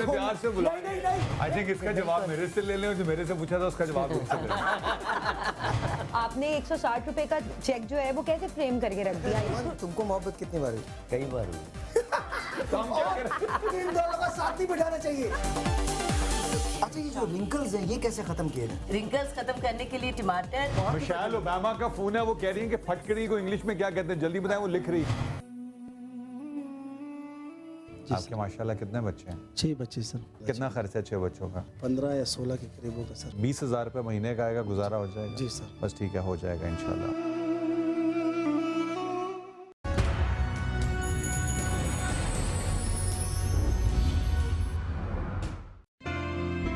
इतने प्यार से बुला। नहीं नहीं आई थिंक इसका जवाब मेरे से ले लें, जो मेरे से पूछा था उसका जवाब तुमसे ले लें। आपने 160 रुपए का चेक जो है वो कैसे फ्रेम करके रख दिया? तुमको मोहब्बत कितनी बार हुई? कई बार हुई। तो हम क्या करें? इन दोनों का साथ नहीं बिठाना चाहिए। अच्छा ये जो रिंकल्स हैं ये कैसे खत्म किए थे? रिंकल्स खत्म करने के लिए टमाटर। मिशेल ओबामा का फोन है, वो कह रही है कि फटकड़ी को इंग्लिश में क्या कहते हैं, जल्दी बताएं, वो लिख रही। आपके माशाल्लाह कितने बच्चे हैं? 6 बच्चे सर। कितना खर्च है 6 बच्चों का? 15 या 16 के करीब होगा सर। 20,000 रुपये महीने का आएगा, गुजारा हो जाएगा? जी सर। बस ठीक है, हो जाएगा इंशाल्लाह।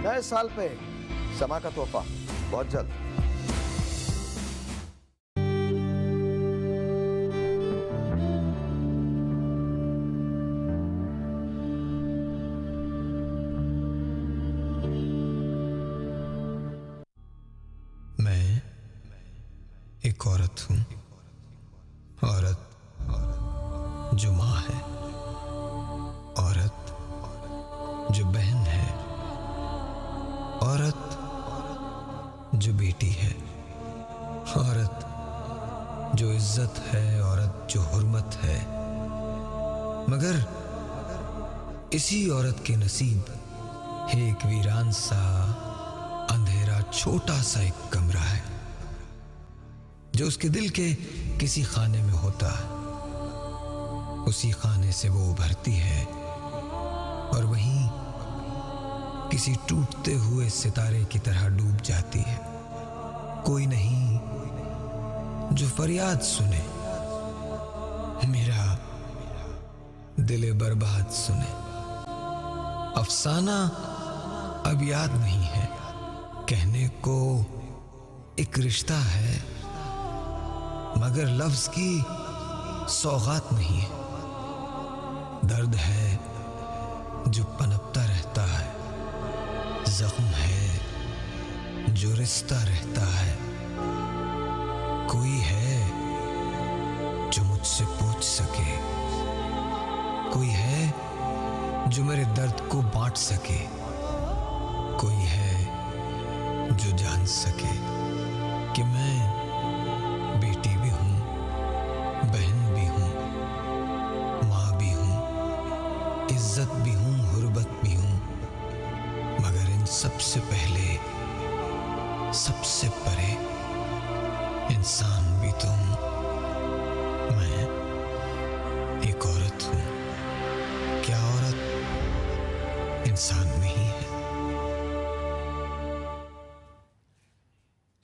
नए साल पे समा का तोहफा बहुत जल्द। मैं एक औरत हूं, औरत जो माँ है, औरत जो बहन है, औरत जो बेटी है, औरत जो इज्जत है, औरत जो हुर्मत है। मगर इसी औरत के नसीब एक वीरान सा अंधेरा छोटा सा एक कमरा है जो उसके दिल के किसी खाने में होता है। उसी खाने से वो उभरती है और वहीं किसी टूटते हुए सितारे की तरह डूब जाती है। कोई नहीं जो फरियाद सुने, मेरा दिल बर्बाद सुने। अफसाना अब याद नहीं है, कहने को एक रिश्ता है मगर लफ्ज की सौगात नहीं है। दर्द है जो पनपता रहता है, जख्म है जो रिश्ता रहता है। कोई है जो मुझसे पूछ सके, कोई है जो मेरे दर्द को बांट सके, कोई है जो जान सके कि मैं बेटी भी हूं, बहन भी हूं, माँ भी हूं, इज्जत भी हूं, हुर्बत भी हूं। मगर इन सबसे पहले, सबसे परे इंसान भी तो हूं। मैं एक औरत हूं। क्या औरत इंसान नहीं है?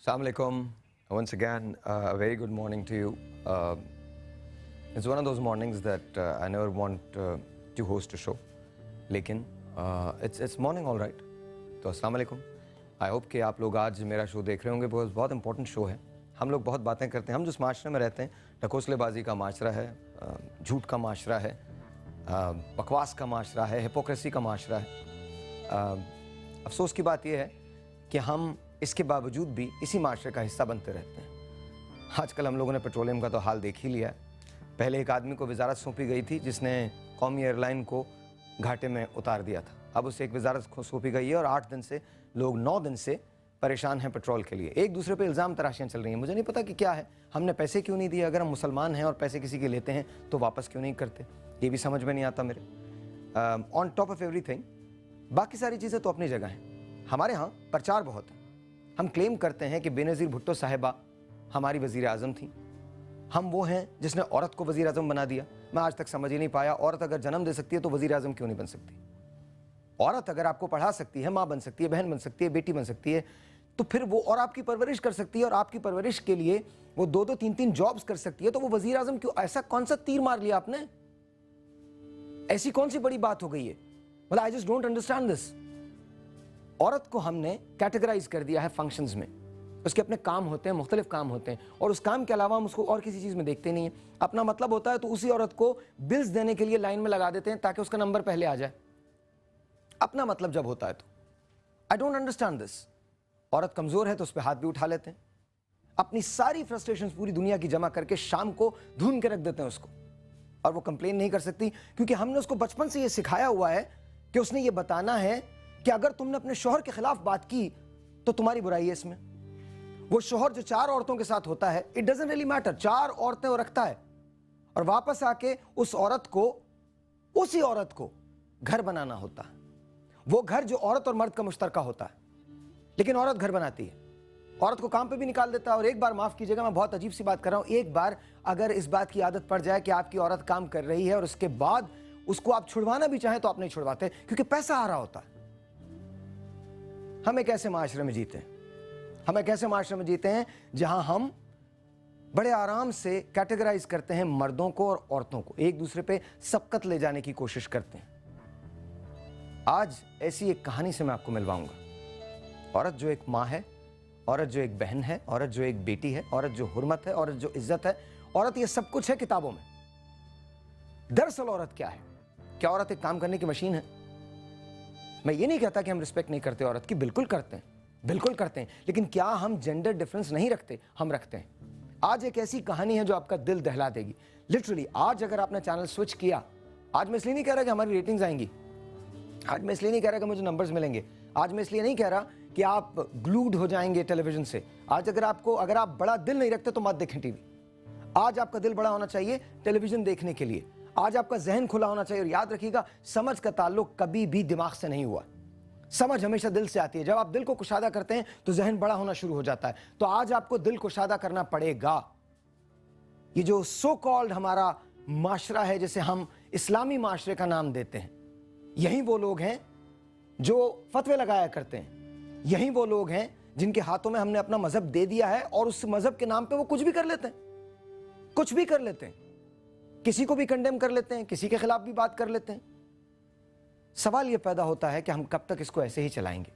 Assalamu alaikum. Once again, a very good morning to you. It's one of those mornings that I never want to host a show. लेकिन it's morning all right. तो अस्सलाम वालेकुम। आई होप कि आप लोग आज मेरा शो देख रहे होंगे, बिकॉज बहुत इंपॉर्टेंट शो है। हम लोग बहुत बातें करते हैं। हम जिस माशरे में रहते हैं, ढकोसलेबाजी का माशरा है, झूठ का माशरा है, बकवास का माशरा है, हिपोक्रेसी का माशरा है। अफसोस की बात यह है कि हम इसके बावजूद भी इसी माशरे का हिस्सा बनते रहते हैं। आजकल हम लोगों ने पेट्रोलियम का तो हाल देख ही लिया है। पहले एक आदमी को वजारत सौंपी गई थी जिसने कौमी एयरलाइन को घाटे में उतार दिया था। अब उसे एक वजारत सौंपी गई है और 8 दिन से लोग 9 दिन से परेशान हैं पेट्रोल के लिए। एक दूसरे पे इल्ज़ाम तराशियाँ चल रही हैं। मुझे नहीं पता कि क्या है, हमने पैसे क्यों नहीं दिए? अगर हम मुसलमान हैं और पैसे किसी के लेते हैं तो वापस क्यों नहीं करते? ये भी समझ में नहीं आता मेरे। ऑन टॉप ऑफ एवरीथिंग, बाकी सारी चीज़ें तो अपनी जगह हैं। हमारे यहाँ प्रचार बहुत है। हम क्लेम करते हैं कि बेनज़ीर भुट्टो साहिबा हमारी वज़ीर आज़म थी। हम वो हैं जिसने औरत को वज़ीर आज़म बना दिया। मैं आज तक समझ ही नहीं पाया, औरत अगर जन्म दे सकती है तो वज़ीर आज़म क्यों नहीं बन सकती? औरत अगर आपको पढ़ा सकती है, माँ बन सकती है, बहन बन सकती है, बेटी बन सकती है, तो फिर वो और आपकी परवरिश कर सकती है और आपकी परवरिश के लिए वो 2-2, 3-3 जॉब्स कर सकती है, तो वो वज़ीर आज़म क्यों? ऐसा कौन सा तीर मार लिया आपने? ऐसी कौन सी बड़ी बात हो गई है? मतलब I just don't understand this. औरत को हमने कैटेगराइज कर दिया है फंक्शंस में। उसके अपने काम होते हैं, मुख्तलिफ काम होते हैं, और उस काम के अलावा हम उसको और किसी चीज़ में देखते नहीं हैं। अपना मतलब होता है तो उसी औरत को बिल्स देने के लिए लाइन में लगा देते हैं ताकि उसका नंबर पहले आ जाए। अपना मतलब जब होता है तो आई डोंट अंडरस्टैंड दिस। औरत कमज़ोर है तो उस पर हाथ भी उठा लेते हैं। अपनी सारी फ्रस्ट्रेशंस पूरी दुनिया की जमा करके शाम को ढूंढ के रख देते हैं उसको, और वो कंप्लेन नहीं कर सकती क्योंकि हमने उसको बचपन से ये सिखाया हुआ है कि उसने ये बताना है कि अगर तुमने अपने शौहर के खिलाफ बात की तो तुम्हारी बुराई है इसमें। वो शौहर जो 4 औरतों के साथ होता है, इट डजंट रियली मैटर, 4 औरतें वो रखता है और वापस आके उस औरत को, उसी औरत को घर बनाना होता है। वो घर जो औरत और मर्द का मुश्तरका होता है, लेकिन औरत घर बनाती है, औरत को काम पे भी निकाल देता है। और एक बार, माफ कीजिएगा मैं बहुत अजीब सी बात कर रहा हूं, एक बार अगर इस बात की आदत पड़ जाए कि आपकी औरत काम कर रही है और उसके बाद उसको आप छुड़वाना भी चाहें तो आप नहीं छुड़वाते, क्योंकि पैसा आ रहा होता है। हम एक ऐसे माशरे में जीते हैं, हम एक ऐसे माशरे में जीते हैं जहां हम बड़े आराम से कैटेगराइज करते हैं मर्दों को और औरतों को, एक दूसरे पे सबकत ले जाने की कोशिश करते हैं। आज ऐसी एक कहानी से मैं आपको मिलवाऊंगा। औरत जो एक माँ है, औरत जो एक बहन है, औरत जो एक बेटी है, औरत जो हुर्मत है, औरत जो इज्जत है, औरत ये सब कुछ है किताबों में। दरअसल औरत क्या है? क्या औरत एक काम करने की मशीन है? मैं ये नहीं कहता कि हम रिस्पेक्ट नहीं करते औरत की, बिल्कुल करते हैं, बिल्कुल करते हैं, लेकिन क्या हम जेंडर डिफरेंस नहीं रखते? हम रखते हैं। आज एक ऐसी कहानी है जो आपका दिल दहला देगी। लिटरली आज अगर आपने चैनल स्विच किया, आज मैं इसलिए नहीं कह रहा कि हमारी रेटिंग्स आएंगी, आज मैं इसलिए नहीं कह रहा कि मुझे नंबर्स मिलेंगे, आज मैं इसलिए नहीं कह रहा कि आप ग्लूड हो जाएंगे टेलीविजन से। आज अगर आप बड़ा दिल नहीं रखते तो मत देखें टीवी। आज आपका दिल बड़ा होना चाहिए टेलीविजन देखने के लिए। आज आपका जहन खुला होना चाहिए। और याद रखिएगा, समझ का ताल्लुक कभी भी दिमाग से नहीं हुआ, समझ हमेशा दिल से आती है। जब आप दिल को कुशादा करते हैं तो जहन बड़ा होना शुरू हो जाता है। तो आज आपको दिल कुशादा करना पड़ेगा। ये जो सो कॉल्ड हमारा माशरा है, जिसे हम इस्लामी माशरे का नाम देते हैं, यही वो लोग हैं जो फतवे लगाया करते हैं, यही वो लोग हैं जिनके हाथों में हमने अपना मजहब दे दिया है और उस मजहब के नाम पे वो कुछ भी कर लेते हैं, कुछ भी कर लेते हैं, किसी को भी कंडेम कर लेते हैं, किसी के खिलाफ भी बात कर लेते हैं। सवाल ये पैदा होता है कि हम कब तक इसको ऐसे ही चलाएंगे।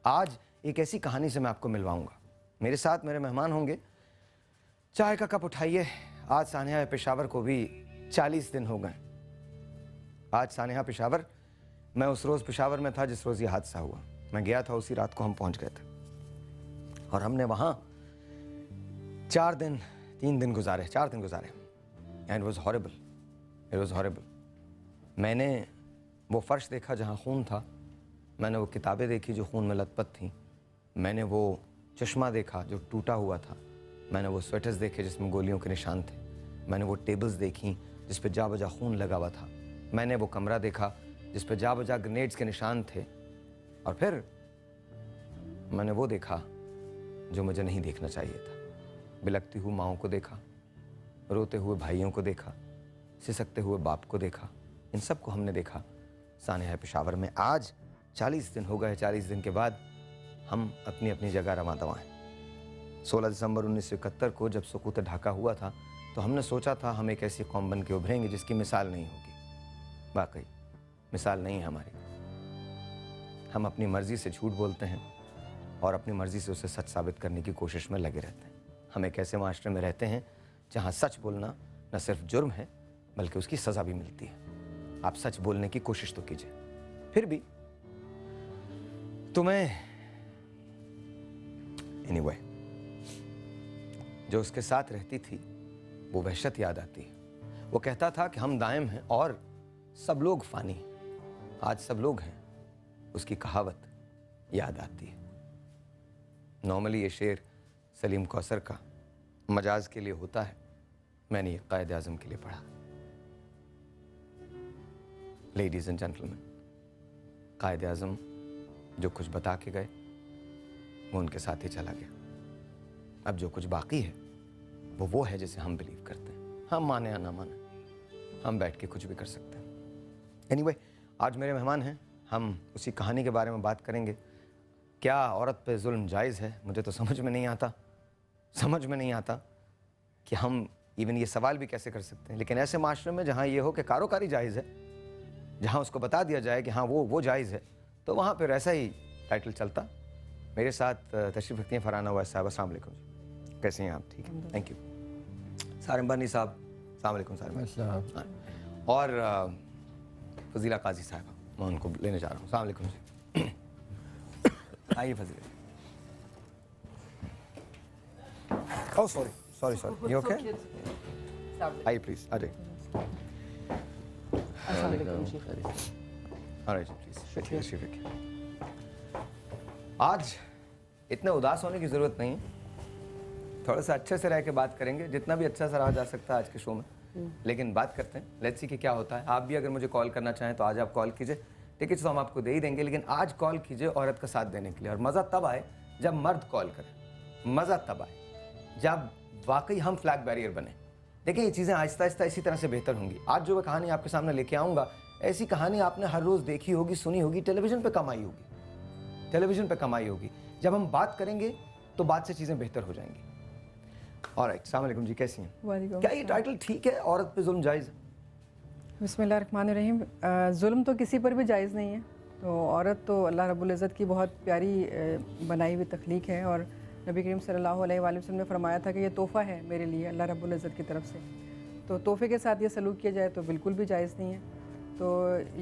आज एक ऐसी कहानी से मैं आपको मिलवाऊंगा। मेरे साथ मेरे मेहमान होंगे। चाय का कप उठाइए। आज सानिया पेशावर को भी 40 दिन हो गए। आज सानिया पेशावर, मैं उस रोज़ पेशावर में था जिस रोज़ ये हादसा हुआ। मैं गया था, उसी रात को हम पहुंच गए थे और हमने वहाँ 3 दिन गुजारे। And was horrible, it was horrible. मैंने वो फर्श देखा जहाँ खून था, मैंने वो किताबें देखी जो खून में लथपथ थीं, मैंने वो चश्मा देखा जो टूटा हुआ था, मैंने वो स्वेटर्स देखे जिसमें गोलियों के निशान थे, मैंने वो टेबल्स देखी जिस पे जा बजा खून लगा हुआ था, मैंने वो कमरा देखा जिस पे जा बजा ग्रेनेड्स के निशान थे, और फिर मैंने वो देखा जो मुझे नहीं देखना चाहिए था। बिलखती हुई माँओं को देखा, रोते हुए भाइयों को देखा, सिसकते हुए बाप को देखा। इन सब को हमने देखा सानिया पेशावर में। आज 40 दिन हो गए। 40 दिन के बाद हम अपनी अपनी जगह रवां दवां हैं। 16 दिसंबर 1971 को जब सुकूत ढाका हुआ था तो हमने सोचा था हम एक ऐसी कौम बन के उभरेंगे जिसकी मिसाल नहीं होगी। वाकई मिसाल नहीं है हमारी। हम अपनी मर्ज़ी से झूठ बोलते हैं और अपनी मर्ज़ी से उसे सच साबित करने की कोशिश में लगे रहते हैं। हम एक ऐसे माशरे में रहते हैं जहाँ सच बोलना न सिर्फ जुर्म है बल्कि उसकी सज़ा भी मिलती है। आप सच बोलने की कोशिश तो कीजिए। फिर भी तुम्हें एनीवे जो उसके साथ रहती थी वो वहशत याद आती है। वो कहता था कि हम दायम हैं और सब लोग फ़ानी हैं। आज सब लोग हैं, उसकी कहावत याद आती है। नॉर्मली ये शेर सलीम कौसर का मजाज के लिए होता है, मैंने ये कायद आज़म के लिए पढ़ा। लेडीज़ एंड जेंटलमैन, कायद आज़म जो कुछ बता के गए वो उनके साथ ही चला गया। अब जो कुछ बाकी है वो है जिसे हम बिलीव करते हैं। हम माने या ना माने, हम बैठ के कुछ भी कर सकते हैं। एनीवे, आज मेरे मेहमान हैं, हम उसी कहानी के बारे में बात करेंगे। क्या औरत पे जुल्म जायज़ है? मुझे तो समझ में नहीं आता कि हम इवन ये सवाल भी कैसे कर सकते हैं। लेकिन ऐसे माशरे में जहाँ ये हो कि कारोकारी जायज़ है, जहाँ उसको बता दिया जाए कि हाँ वो जायज़ है, तो वहाँ पर ऐसा ही टाइटल चलता। मेरे साथ तशरीफ़ रखती हैं फरहाना अवैस साहब। अस्सलाम वालेकुम जी, कैसे हैं आप? ठीक है, थैंक यू। सारिम बानी साहब, अस्सलाम वालेकुम सारिम। और फजीला काजी साहब, मैं उनको लेने जा रहा हूँ। अस्सलाम वालेकुम जी। आइए Fazila. Oh sorry, you okay? आइए प्लीज़, आ जाइए। ऑलराइट प्लीज शुक्रिया। आज इतने उदास होने की ज़रूरत नहीं है, थोड़ा सा अच्छे से रह के बात करेंगे, जितना भी अच्छा सा रहा जा सकता है आज के शो में। लेकिन बात करते हैं, लेट्स सी कि क्या होता है। आप भी अगर मुझे कॉल करना चाहें तो आज आप कॉल कीजिए, टिकट्स तो हम आपको दे ही देंगे, लेकिन आज कॉल कीजिए औरत का साथ देने के लिए। और मज़ा तब आए जब मर्द कॉल करे, मज़ा तब आए जब वाकई हम फ्लैग बैरियर बने। देखिए ये चीज़ें आहिस्ता आहिस्ता इसी तरह से बेहतर होंगी। आज जो मैं कहानी आपके सामने लेके आऊँगा, ऐसी कहानी आपने हर रोज़ देखी होगी, सुनी होगी, टेलीविज़न पे कम आई होगी, टेलीविज़न पे कम आई होगी। जब हम बात करेंगे तो बात से चीज़ें बेहतर हो जाएंगी। ऑलराइट, अस्सलाम वालेकुम जी, कैसी हैं? वालेकुम क्या ये टाइटल ठीक है, औरत पे जुल्म जायज़ है? बिस्मिल्लाहिर्रहमानिर्रहीम। जुल्म तो किसी पर भी जायज़ नहीं है। तो औरत तो अल्लाह रब्बुल इज़्ज़त की बहुत प्यारी बनाई हुई तख्लीक है, और नबी करीम सल्लल्लाहु अलैहि वसल्लम ने फरमाया था कि ये तोहफ़ा है मेरे लिए अल्लाह रब्बुल इज़्ज़त की तरफ से। तो तोहफ़े के साथ ये सलूक किया जाए तो बिल्कुल भी जायज़ नहीं है। तो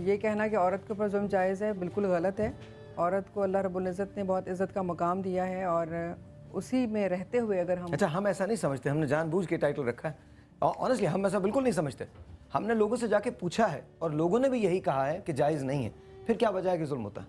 ये कहना कि औरत के ऊपर जुल्म जायज़ है, बिल्कुल गलत है। औरत को अल्लाह रब्बुल इज़्ज़त ने बहुत इज़्ज़त का मकाम दिया है, और उसी में रहते हुए अगर हम अच्छा, हम ऐसा नहीं समझते, हमने जानबूझ के टाइटल रखा है। ऑनेस्टली हम ऐसा बिल्कुल नहीं समझते। हमने लोगों से जाके पूछा है और लोगों ने भी यही कहा है कि जायज़ नहीं है। फिर क्या वजह है कि जुल्म होता है?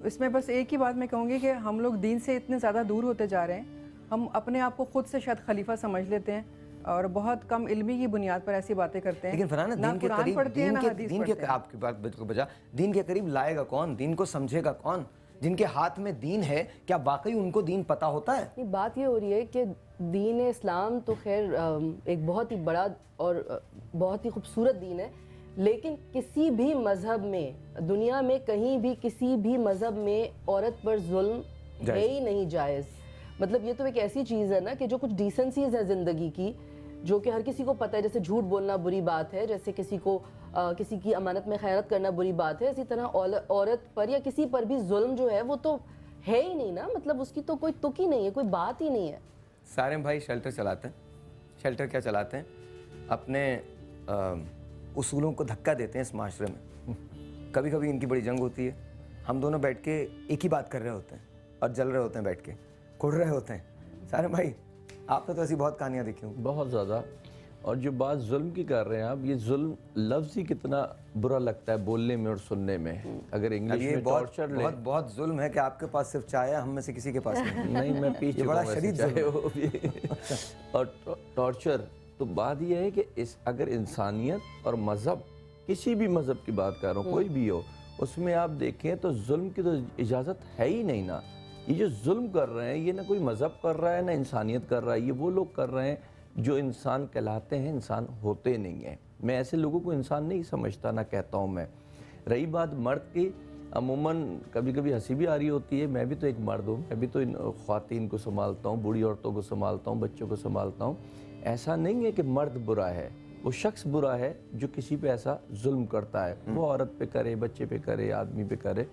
इसमें बस एक ही बात मैं कहूँगी कि हम लोग दीन से इतने ज़्यादा दूर होते जा रहे हैं। हम अपने आप को खुद से शायद खलीफा समझ लेते हैं, और बहुत कम इल्मी की बुनियाद पर ऐसी बातें करते हैं। लेकिन फरहाना, ना दीन के कुरान करीब, पढ़ते हैं, ना हदीस दीन के पढ़ते हैं। आपकी बात बिल्कुल बजा, दीन के करीब लाएगा कौन, दीन को समझेगा कौन? जिनके हाथ में दीन है, क्या वाकई उनको दीन पता होता है? नहीं, बात ये हो रही है कि दीन इस्लाम तो खैर एक बहुत ही बड़ा और बहुत ही खूबसूरत दीन है, लेकिन किसी भी मज़हब में, दुनिया में कहीं भी किसी भी मज़हब में औरत पर जुल्म है ही नहीं जायज़। मतलब ये तो एक ऐसी चीज़ है ना कि जो कुछ डिसेंसीज है ज़िंदगी की, जो कि हर किसी को पता है। जैसे झूठ बोलना बुरी बात है, जैसे किसी को किसी की अमानत में खयानत करना बुरी बात है, इसी तरह औरत पर या किसी पर भी जुल्म जो है वो तो है ही नहीं ना। मतलब उसकी तो कोई तुक ही नहीं है, कोई बात ही नहीं है। सारे भाई शेल्टर चलाते हैं। शेल्टर क्या चलाते हैं? अपने उसूलों को धक्का देते हैं इस माशरे में। कभी कभी इनकी बड़ी जंग होती है, हम दोनों बैठ के एक ही बात कर रहे होते हैं और जल रहे होते हैं, बैठ के कुड़ रहे होते हैं। सारे भाई, आपने तो ऐसी बहुत कहानियाँ देखी होंगी। बहुत ज़्यादा। और जो बात जुल्म की कर रहे हैं आप, ये जुल्म लफ्ज़ ही कितना बुरा लगता है बोलने में और सुनने में। अगर इंग्लिश में टॉर्चर ले, बहुत जुल्म है कि आपके पास सिर्फ चाय है, हम में से किसी के पास नहीं। मैं पीछे बड़ा शदीद जुल्म है। और टॉर्चर, तो बात यह है कि इस अगर इंसानियत और मज़हब, किसी भी मज़हब की बात कर रहा हूँ, कोई भी हो, उसमें आप देखें तो जुल्म की तो इजाज़त है ही नहीं ना। ये जो जुल्म कर रहे हैं, ये ना कोई मज़हब कर रहा है ना इंसानियत कर रहा है, ये वो लोग कर रहे हैं जो इंसान कहलाते हैं, इंसान होते नहीं हैं। मैं ऐसे लोगों को इंसान नहीं समझता, ना कहता हूँ मैं। रही बात मर्द की, अमूमन कभी कभी हंसी भी आ रही होती है। मैं भी तो एक मर्द हूँ, मैं भी तो इन ख़वातीन को संभालता हूँ, बूढ़ी औरतों को संभालता हूँ, बच्चों को संभालता हूँ। ऐसा नहीं है कि मर्द बुरा है, वो शख्स बुरा है जो किसी पे ऐसा जुल्म करता है। वो औरत पे करे, बच्चे पे करे, आदमी पे करे,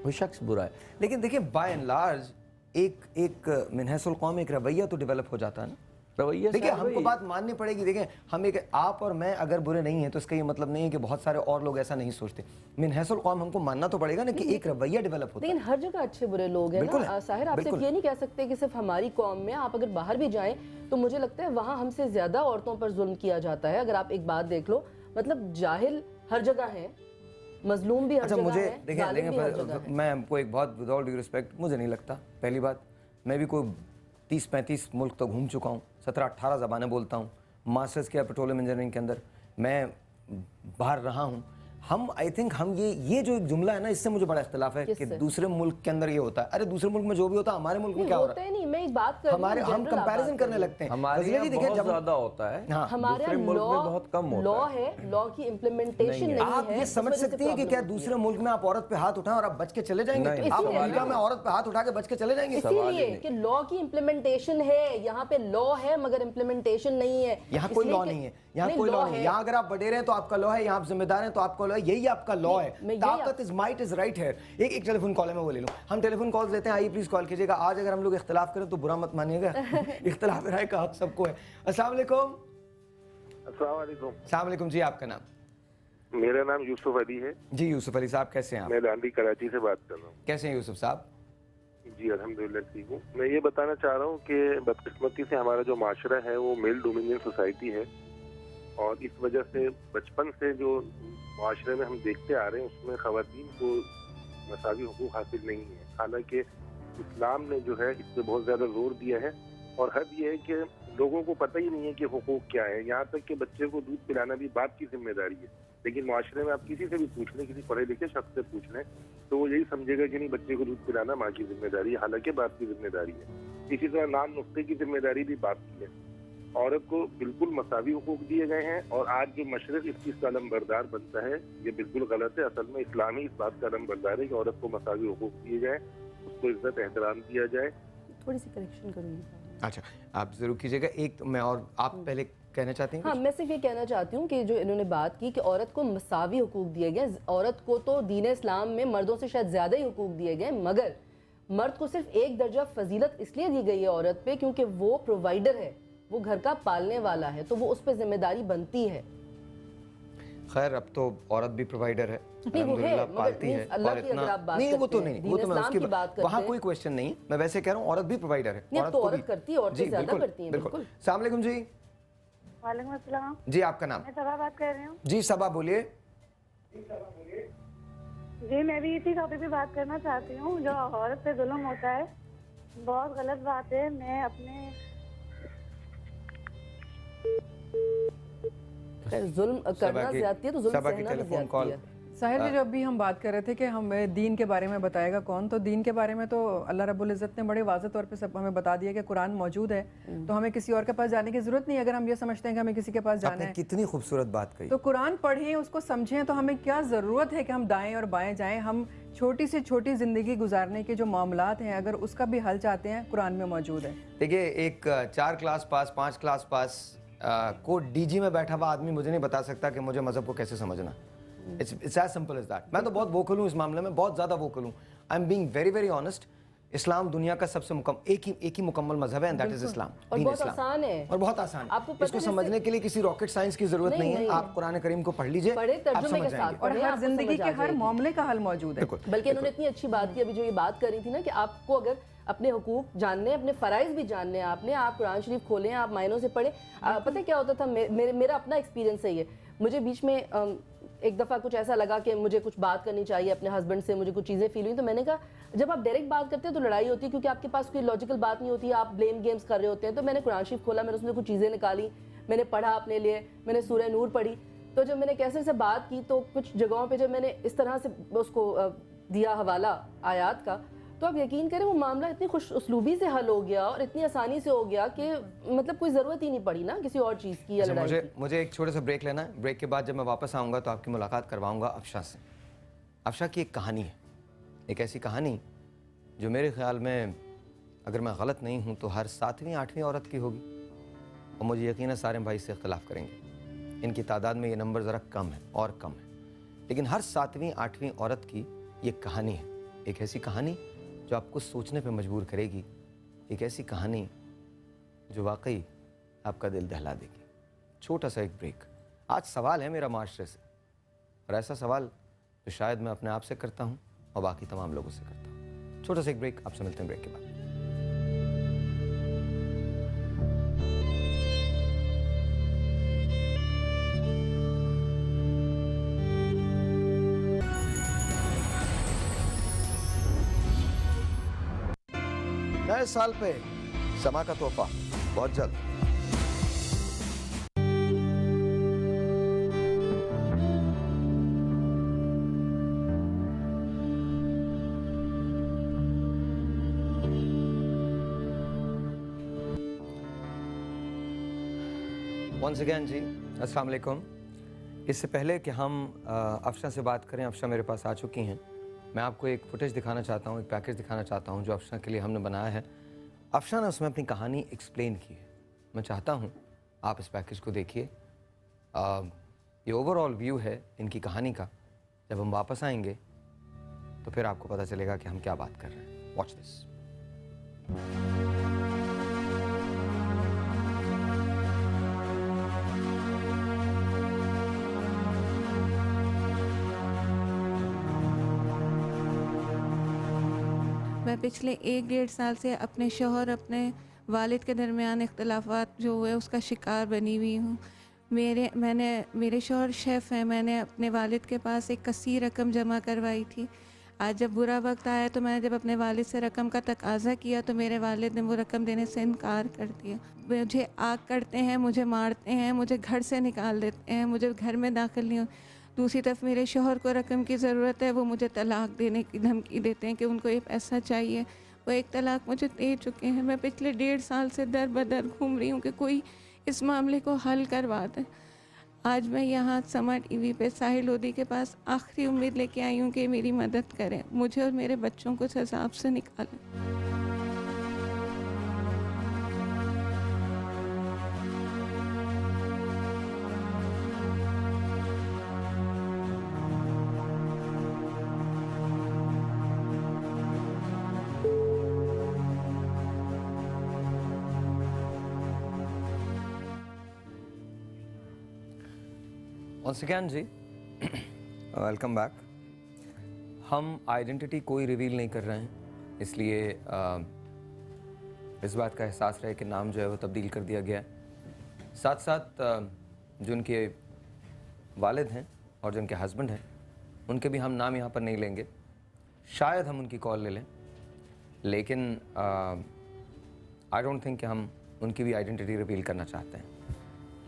वो शख्स बुरा है। लेकिन देखिए, बाय एंड लार्ज एक मिनहसुल कौम एक रवैया तो डेवलप हो जाता है ना। रवैया देखिए, हमको बात माननी पड़ेगी। देखें, हम एक आप और मैं अगर बुरे नहीं हैं तो इसका ये मतलब नहीं है कि बहुत सारे और लोग ऐसा नहीं सोचते। मिनहसुल कौम हमको मानना तो पड़ेगा ना कि एक रवैया डेवलप होता है। लेकिन हर जगह अच्छे बुरे लोग हैं ना साहिर। आप सिर्फ ये नहीं कह सकते कि सिर्फ हमारी कौम में, आप अगर बाहर भी जाएं तो मुझे लगता है वहाँ हमसे ज़्यादा औरतों पर जुल्म किया जाता है। अगर आप एक बात देख लो, मतलब जाहिल हर जगह है, मजलूम भी हर जगह मुझे है, देखें, मैं हमको एक बहुत विदाउट ड्यू रिस्पेक्ट, मुझे नहीं लगता। पहली बात, मैं भी कोई 30-35 मुल्क तो घूम चुका हूँ, 17-18 ज़बानें बोलता हूँ, मास्टर्स किया पेट्रोलियम इंजीनियरिंग के अंदर, मैं बाहर रहा हूँ। हम आई थिंक हम ये जो एक जुमला है ना, इससे मुझे बड़ा इख्तिलाफ है कि दूसरे मुल्क के अंदर ये होता है। अरे दूसरे मुल्क में जो भी होता है, हमारे मुल्क में क्या हो रहा है? नहीं, मैं एक बात कर रही हूं, हम कंपैरिजन करने लगते हैं। हमारे यहाँ बहुत ज़्यादा होता है, हमारे दूसरे मुल्क में बहुत कम होता है। लॉ है, लॉ की इम्प्लीमेंटेशन नहीं है। आप ये समझ सकती हैं कि क्या दूसरे मुल्क में आप औरत पे हाथ उठाएं और आप बच के चले जाएंगे? आप अमेरिका में औरत पे हाथ उठा के बच के चले जाएंगे? इसीलिए कि लॉ की इम्प्लीमेंटेशन है। यहाँ पे लॉ है मगर इम्प्लीमेंटेशन नहीं है। यहाँ कोई लॉ नहीं है, यहाँ कोई लॉ नहीं है। यहाँ अगर आप बडेरे हैं तो आपका लॉ है, यहाँ आप जिम्मेदार हैं तो आपका लॉ है, यही आपका लॉ है। ताकत इज माइट इज राइट है। एक टेलीफोन कॉल है, मैं वो ले लूं। हम टेलीफोन कॉल्स लेते हैं, आइए प्लीज कॉल कीजिएगा। आज अगर हम लोग इख्तिलाफ करें तो बुरा मत मानिएगा, इख्तिलाफ राय का हक सबको है। अस्सलाम वालेकुम। अस्सलाम वालेकुम। अस्सलाम वालेकुम जी, आपका नाम? मेरा नाम यूसुफ अली है। जी यूसुफ अली साहब, कैसे हैं आप? मैं लांडी कराची से बात कर रहा हूँ। कैसे हैं यूसुफ साहब? जी अल्हम्दुलिल्लाह ठीक हूँ। मैं ये बताना चाह रहा हूँ कि बदकिस्मती से हमारा जो माशरा है वो मेल डोमिनियन सोसाइटी है। और इस वजह से बचपन से जो माशरे में हम देखते आ रहे हैं उसमें ख़वातीन को मसावी हुकूक हासिल नहीं है। हालांकि इस्लाम ने जो है इस पर बहुत ज़्यादा जोर दिया है और हद ये है कि लोगों को पता ही नहीं है कि हुकूक क्या है। यहाँ तक कि बच्चे को दूध पिलाना भी बाप की जिम्मेदारी है, लेकिन माशरे में आप किसी से भी पूछ लें, किसी पढ़े लिखे शख्स से पूछ लें तो वो यही समझेगा कि नहीं, बच्चे को दूध पिलाना माँ की जिम्मेदारी है, हालांकि बाप की जिम्मेदारी है। इसी तरह नान नुस्खे की जिम्मेदारी भी बाप की है। औरत को बिल्कुल मसावी हुकूक दिए गए हैं और आज जो मशरक इस चीज़ का अलमबरदार बनता है ये बिल्कुल गलत है। असल में इस्लाम ही इस बात का अलमबरदार है कि औरत को मसावी हुकूक दिए जाए, उसको इज्जत एहतराम दिया जाए। थोड़ी सी करेक्शन करूँगी। अच्छा, आप ज़रूर कीजिएगा। एक मैं और आप पहले कहना चाहती हैं? हाँ, मैं सिर्फ ये कहना चाहती हूँ कि जो इन्होंने बात की कि औरत को मसावी हुकूक दिए गए, औरत को तो दीन इस्लाम में मर्दों से शायद ज़्यादा ही हुकूक दिए गए, मगर मर्द को सिर्फ एक दर्जा फजीलत इसलिए दी गई है औरत पे क्योंकि वो प्रोवाइडर है, वो घर का पालने वाला है, तो वो उस पर जिम्मेदारी बनती है। खैर, अब तो औरत भी प्रोवाइडर है, नहीं वो है, अल्हम्दुलिल्लाह पालती है अल्लाह और की अगर आप बात नहीं, वो तो करते हैं, नहीं, वो तो दीन मैं इस्लाम उसकी की बात करते वहाँ हैं। कोई क्वेश्चन नहीं, मैं वैसे कह रहा हूँ औरत भी प्रोवाइडर है। नहीं, अब तो को औरत भी- करती है, औरतें जी, ज़्यादा बिल्कुल, करती हैं, बिल्कुल। बिल्कुल। अस्सलाम वालेकुम जी। वालेकुम अस्सलाम। जी, आपका नाम? मैं सबा बात कर रही हूँ। जी सबा, बोलिए। जी, मैं भी इसी टॉपिक पे बात करना चाहती हूँ। जो औरत पे जुल्म होता है बहुत गलत बात है। मैं अपने जुल्म करना ज्यादती है तो जुल्म सहना भी ज्यादती है। साहिर जी, जब भी हम बात कर रहे थे कि हमें दीन के बारे में बताएगा कौन, तो दीन के बारे में तो अल्लाह रब्बुल इज़्ज़त ने बड़े वाज़ेह तौर पे सब हमें बता दिया कि कुरान मौजूद है, तो हमें किसी और के पास जाने की ज़रूरत नहीं। अगर हम ये समझते हैं कि हमें किसी के पास जाना है, कितनी खूबसूरत बात कही। तो कुरान पढ़ें, उसको समझें, तो हमें क्या ज़रूरत है कि हम दाएँ और बाएँ जाएँ। हम छोटी से छोटी ज़िंदगी गुजारने के जो मामलात हैं, अगर उसका भी हल चाहते हैं, कुरान में मौजूद है। देखिए, एक 4 क्लास पास 5 क्लास पास को डीजी में बैठा हुआ आदमी मुझे नहीं बता सकता कि मुझे मज़हब को कैसे समझना। It's as simple as that. मैं तो बहुत वोकल हूँ इस मामले में, बहुत ज़्यादा वोकल हूँ। I am being very very honest. इस्लाम दुनिया का सबसे एक ही मुकम्मल मजहब है, एंड दैट इज इस्लाम। और बहुत आसान है, और बहुत आसान है। आपको पता इसको समझने के लिए किसी रॉकेट साइंस की जरूरत नहीं है। आप कुरान करीम को पढ़ लीजिए, आप समझ जाएंगे। और हर जिंदगी के हर मामले का हल मौजूद है। बल्कि इन्होंने इतनी अच्छी बात की, अभी जो ये बात कर रही थी ना कि आपको अगर अपने हुकूक जानने, अपने फ़राइज़ भी जानने हैं, आपने आप कुरान शरीफ खोलें, आप मायनों से पढ़ें। पता है क्या होता था, मेरा अपना एक्सपीरियंस है ये। मुझे बीच में एक दफ़ा कुछ ऐसा लगा कि मुझे कुछ बात करनी चाहिए अपने हस्बैंड से, मुझे कुछ चीज़ें फील हुई, तो मैंने कहा जब आप डायरेक्ट बात करते हैं तो लड़ाई होती है, क्योंकि आपके पास कोई लॉजिकल बात नहीं होती है, आप ब्लेम गेम्स कर रहे होते हैं। तो मैंने कुरान शरीफ खोला, मैंने उसमें कुछ चीज़ें निकाली, मैंने पढ़ा अपने लिए, मैंने सूरह नूर पढ़ी। तो जब मैंने कैसे से बात की तो कुछ जगहों पर जब मैंने इस तरह से उसको दिया हवाला आयात का, तो आप यकीन करें वो मामला इतनी खुश उसलूबी से हल हो गया और इतनी आसानी से हो गया कि मतलब कोई ज़रूरत ही नहीं पड़ी ना किसी और चीज़ की या लड़ाई की। मुझे एक छोटा सा ब्रेक लेना है। ब्रेक के बाद जब मैं वापस आऊँगा तो आपकी मुलाकात करवाऊँगा अफशा से। अफशा की एक कहानी है, एक ऐसी कहानी जो मेरे ख्याल में, अगर मैं गलत नहीं हूँ, तो हर 7वीं 8वीं औरत की होगी। और मुझे यकीन है सारे भाई से इख्तलाफ करेंगे, इनकी तादाद में ये नंबर ज़रा कम है और कम है, लेकिन हर 7वीं 8वीं औरत की ये कहानी है। एक ऐसी कहानी जो आपको सोचने पे मजबूर करेगी, एक ऐसी कहानी जो वाकई आपका दिल दहला देगी। छोटा सा एक ब्रेक। आज सवाल है मेरा माशरे से, और ऐसा सवाल जो शायद मैं अपने आप से करता हूँ और बाकी तमाम लोगों से करता हूँ। छोटा सा एक ब्रेक, आपसे मिलते हैं ब्रेक के बाद। नए साल पे समा का तोहफा बहुत जल्द। वंस अगेन जी, अस्सलाम वालेकुम। इससे पहले कि हम अफशा से बात करें, अफशा मेरे पास आ चुकी हैं। मैं आपको एक फुटेज दिखाना चाहता हूँ, एक पैकेज दिखाना चाहता हूँ जो अफशा के लिए हमने बनाया है। अफशा ने उसमें अपनी कहानी एक्सप्लेन की है। मैं चाहता हूँ आप इस पैकेज को देखिए। ये ओवरऑल व्यू है इनकी कहानी का। जब हम वापस आएंगे तो फिर आपको पता चलेगा कि हम क्या बात कर रहे हैं। Watch this. मैं पिछले 1-1.5 साल से अपने शौहर अपने वालिद के दरमियान इख्तलाफात जो हुए उसका शिकार बनी हुई हूँ। मेरे शौहर शेफ़ हैं, मैंने अपने वालिद के पास एक कसी रकम जमा करवाई थी। आज जब बुरा वक्त आया तो मैंने जब अपने वालिद से रकम का तकाजा किया तो मेरे वालिद ने वो रकम देने से इनकार कर दिया। मुझे आग करते हैं, मुझे मारते हैं, मुझे घर से निकाल देते हैं, मुझे घर में दाखिल नहीं हो। दूसरी तरफ मेरे शौहर को रकम की ज़रूरत है, वो मुझे तलाक देने की धमकी देते हैं कि उनको ये पैसा चाहिए। वो एक तलाक मुझे दे चुके हैं। मैं पिछले 1.5 साल से दर बदर घूम रही हूँ कि कोई इस मामले को हल करवा दें। आज मैं यहाँ समा टीवी पे साहिल लोधी के पास आखिरी उम्मीद लेके आई हूँ कि मेरी मदद करें, मुझे और मेरे बच्चों को सज़ाब से निकालें। Once again जी, वेलकम बैक। हम आइडेंटिटी कोई रिवील नहीं कर रहे हैं, इसलिए इस बात का एहसास रहे कि नाम जो है वो तब्दील कर दिया गया है। साथ साथ जो उनके वालिद हैं और जो उनके हस्बैंड हैं उनके भी हम नाम यहाँ पर नहीं लेंगे। शायद हम उनकी कॉल ले लें, लेकिन आई डोंट थिंक कि हम उनकी भी आइडेंटिटी रिवील करना चाहते हैं।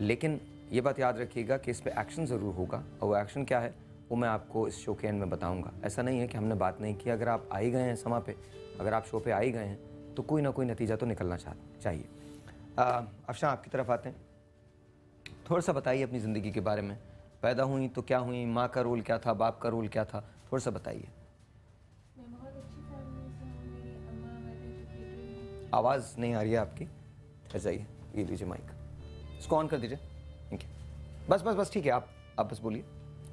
लेकिन ये बात याद रखिएगा कि इस पे एक्शन ज़रूर होगा, और वो एक्शन क्या है वो मैं आपको इस शो के एंड में बताऊंगा। ऐसा नहीं है कि हमने बात नहीं की। अगर आप आ ही गए हैं समा पे, अगर आप शो पे आ ही गए हैं तो कोई ना कोई नतीजा तो निकलना चाहिए। अफशान, आपकी तरफ आते हैं। थोड़ा सा बताइए अपनी ज़िंदगी के बारे में। पैदा हुई तो क्या हुई, माँ का रोल क्या था, बाप का रोल क्या था, थोड़ा सा बताइए। आवाज़ नहीं आ रही है आपकी, जाइए, ये लीजिए माइक, इसको ऑन कर दीजिए। Thank you. बस ठीक है, आप बस बोलिए,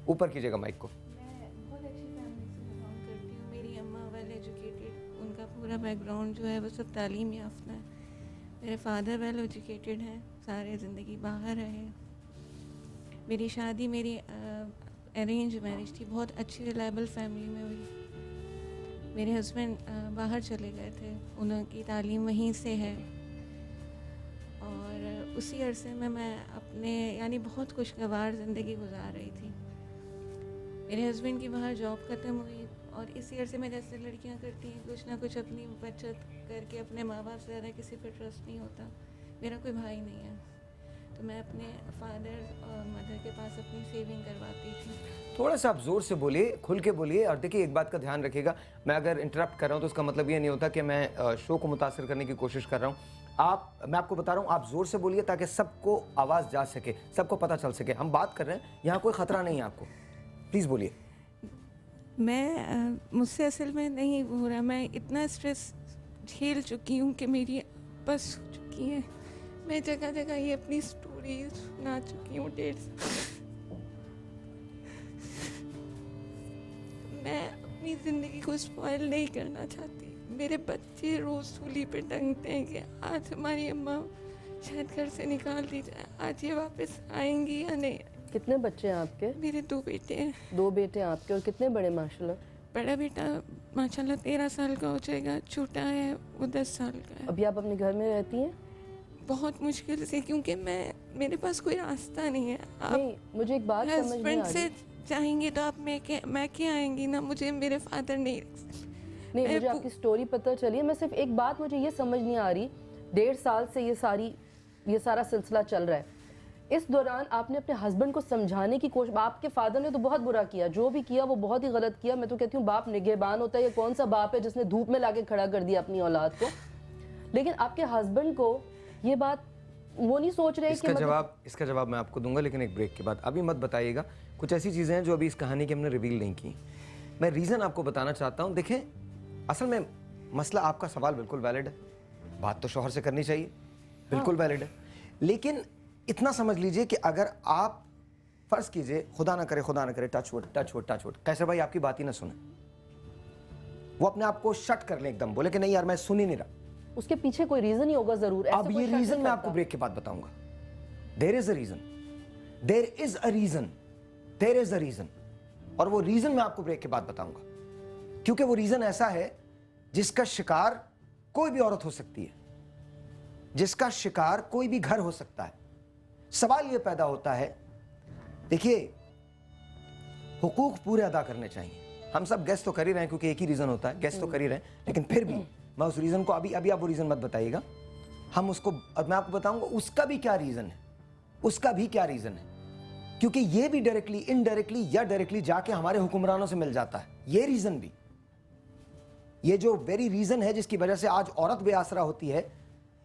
ऊपर कीजिएगा माइक को। मैं बहुत अच्छी फैमिली से बिलोंग करती हूँ। मेरी अम्मा वेल एजुकेटेड, उनका पूरा बैकग्राउंड जो है वो सब तालीम याफ्ता है। मेरे फादर वेल एजुकेटेड हैं, सारे ज़िंदगी बाहर रहे। मेरी शादी मेरी अरेंज मैरिज थी, बहुत अच्छी रिलायबल फैमिली में हुई। मेरे हस्बैंड बाहर चले गए थे, उनकी तालीम वहीं से है, और उसी अरसे में मैं अपने यानी बहुत खुशगवार ज़िंदगी गुजार रही थी। मेरे हस्बैंड की बाहर जॉब ख़त्म हुई, और इसी अरसे में जैसे लड़कियां करती हैं कुछ ना कुछ अपनी बचत करके, अपने माँ बाप से ज़्यादा किसी पर ट्रस्ट नहीं होता। मेरा कोई भाई नहीं है, तो मैं अपने फादर और मदर के पास अपनी सेविंग करवाती थी। थोड़ा सा आप ज़ोर से बोलिए, खुल के बोलिए। और देखिए, एक बात का ध्यान रखिएगा, मैं अगर इंटरप्ट कर रहा हूँ तो उसका मतलब ये नहीं होता कि मैं शो को मुतासर करने की कोशिश कर रहा हूँ। मैं आपको बता रहा हूँ, आप ज़ोर से बोलिए ताकि सबको आवाज़ जा सके, सबको पता चल सके। हम बात कर रहे हैं, यहाँ कोई ख़तरा नहीं है आपको, प्लीज़ बोलिए। मुझसे असल में नहीं हो रहा, मैं इतना स्ट्रेस झेल चुकी हूँ कि मेरी बस हो चुकी है। मैं जगह जगह ये अपनी स्टोरी सुना चुकी हूँ 1.5 साल। मैं अपनी ज़िंदगी को स्पॉइल नहीं करना चाहती। मेरे बच्चे रोज़ सूली पे टंगते हैं कि आज हमारी अम्मा शायद घर से निकाल दी जाए, आज ये वापस आएंगी या नहीं। कितने बच्चे हैं आपके? मेरे 2 बेटे हैं। 2 बेटे हैं आपके, और कितने बड़े माशाल्लाह? बड़ा बेटा माशाल्लाह 13 साल का हो जाएगा, छोटा है वो 10 साल का है। अभी आप अपने घर में रहती हैं? बहुत मुश्किल से, क्योंकि मेरे पास कोई रास्ता नहीं है। नहीं, मुझे एक बात समझ नहीं आ हस्बैंड रही। से चाहेंगे तो आप मैं क्या आएंगी ना, मुझे मेरे फादर नहीं। मुझे आपकी स्टोरी पता चली है। मैं सिर्फ एक बात मुझे ये समझ नहीं आ रही, 1.5 साल से ये सारा सिलसिला चल रहा है। इस दौरान आपने अपने हस्बैंड को समझाने की कोशिश, आपके फादर ने तो बहुत बुरा किया, जो भी किया वो बहुत ही गलत किया। मैं तो कहती हूँ बाप निगहबान होता है। ये कौन सा बाप है जिसने धूप में लाके खड़ा कर दिया अपनी औलाद को? लेकिन आपके हस्बैंड को ये बात वो नहीं सोच रहे कि इसका जवाब मैं आपको दूंगा, लेकिन एक ब्रेक के बाद। अभी मत बताइएगा, कुछ ऐसी चीज़ें हैं जो अभी इस कहानी की हमने रिवील नहीं की। मैं रीज़न आपको बताना चाहता हूँ। देखें, असल में मसला, आपका सवाल बिल्कुल वैलिड है, बात तो शौहर से करनी चाहिए, बिल्कुल वैलिड है। लेकिन इतना समझ लीजिए कि अगर आप फ़र्ज़ कीजिए, खुदा ना करे टच वुड कैसर भाई आपकी बात ही ना सुने, वो अपने आप को शट कर ले एकदम, बोले कि नहीं यार मैं सुन ही नहीं रहा, उसके पीछे कोई रीज़न ही होगा ज़रूर। अब ये रीज़न मैं आपको ब्रेक के बाद बताऊंगा। देयर इज़ अ रीज़न, और वो रीज़न मैं आपको ब्रेक के बाद बताऊंगा, क्योंकि वो रीज़न ऐसा है जिसका शिकार कोई भी औरत हो सकती है, जिसका शिकार कोई भी घर हो सकता है। सवाल ये पैदा होता है, देखिए हुकूक पूरे अदा करने चाहिए। हम सब गेस तो कर ही रहे हैं क्योंकि एक ही रीज़न होता है, गेस तो कर ही रहे हैं, लेकिन फिर भी मैं उस रीज़न को अभी आप वो रीज़न मत बताइएगा, हम उसको अब मैं आपको बताऊंगा उसका भी क्या रीज़न है, उसका भी क्या रीज़न है, क्योंकि ये भी डायरेक्टली इनडायरेक्टली या डायरेक्टली जाके हमारे हुक्मरानों से मिल जाता है। ये रीज़न भी, ये जो वेरी रीज़न है जिसकी वजह से आज औरत बेआसरा होती है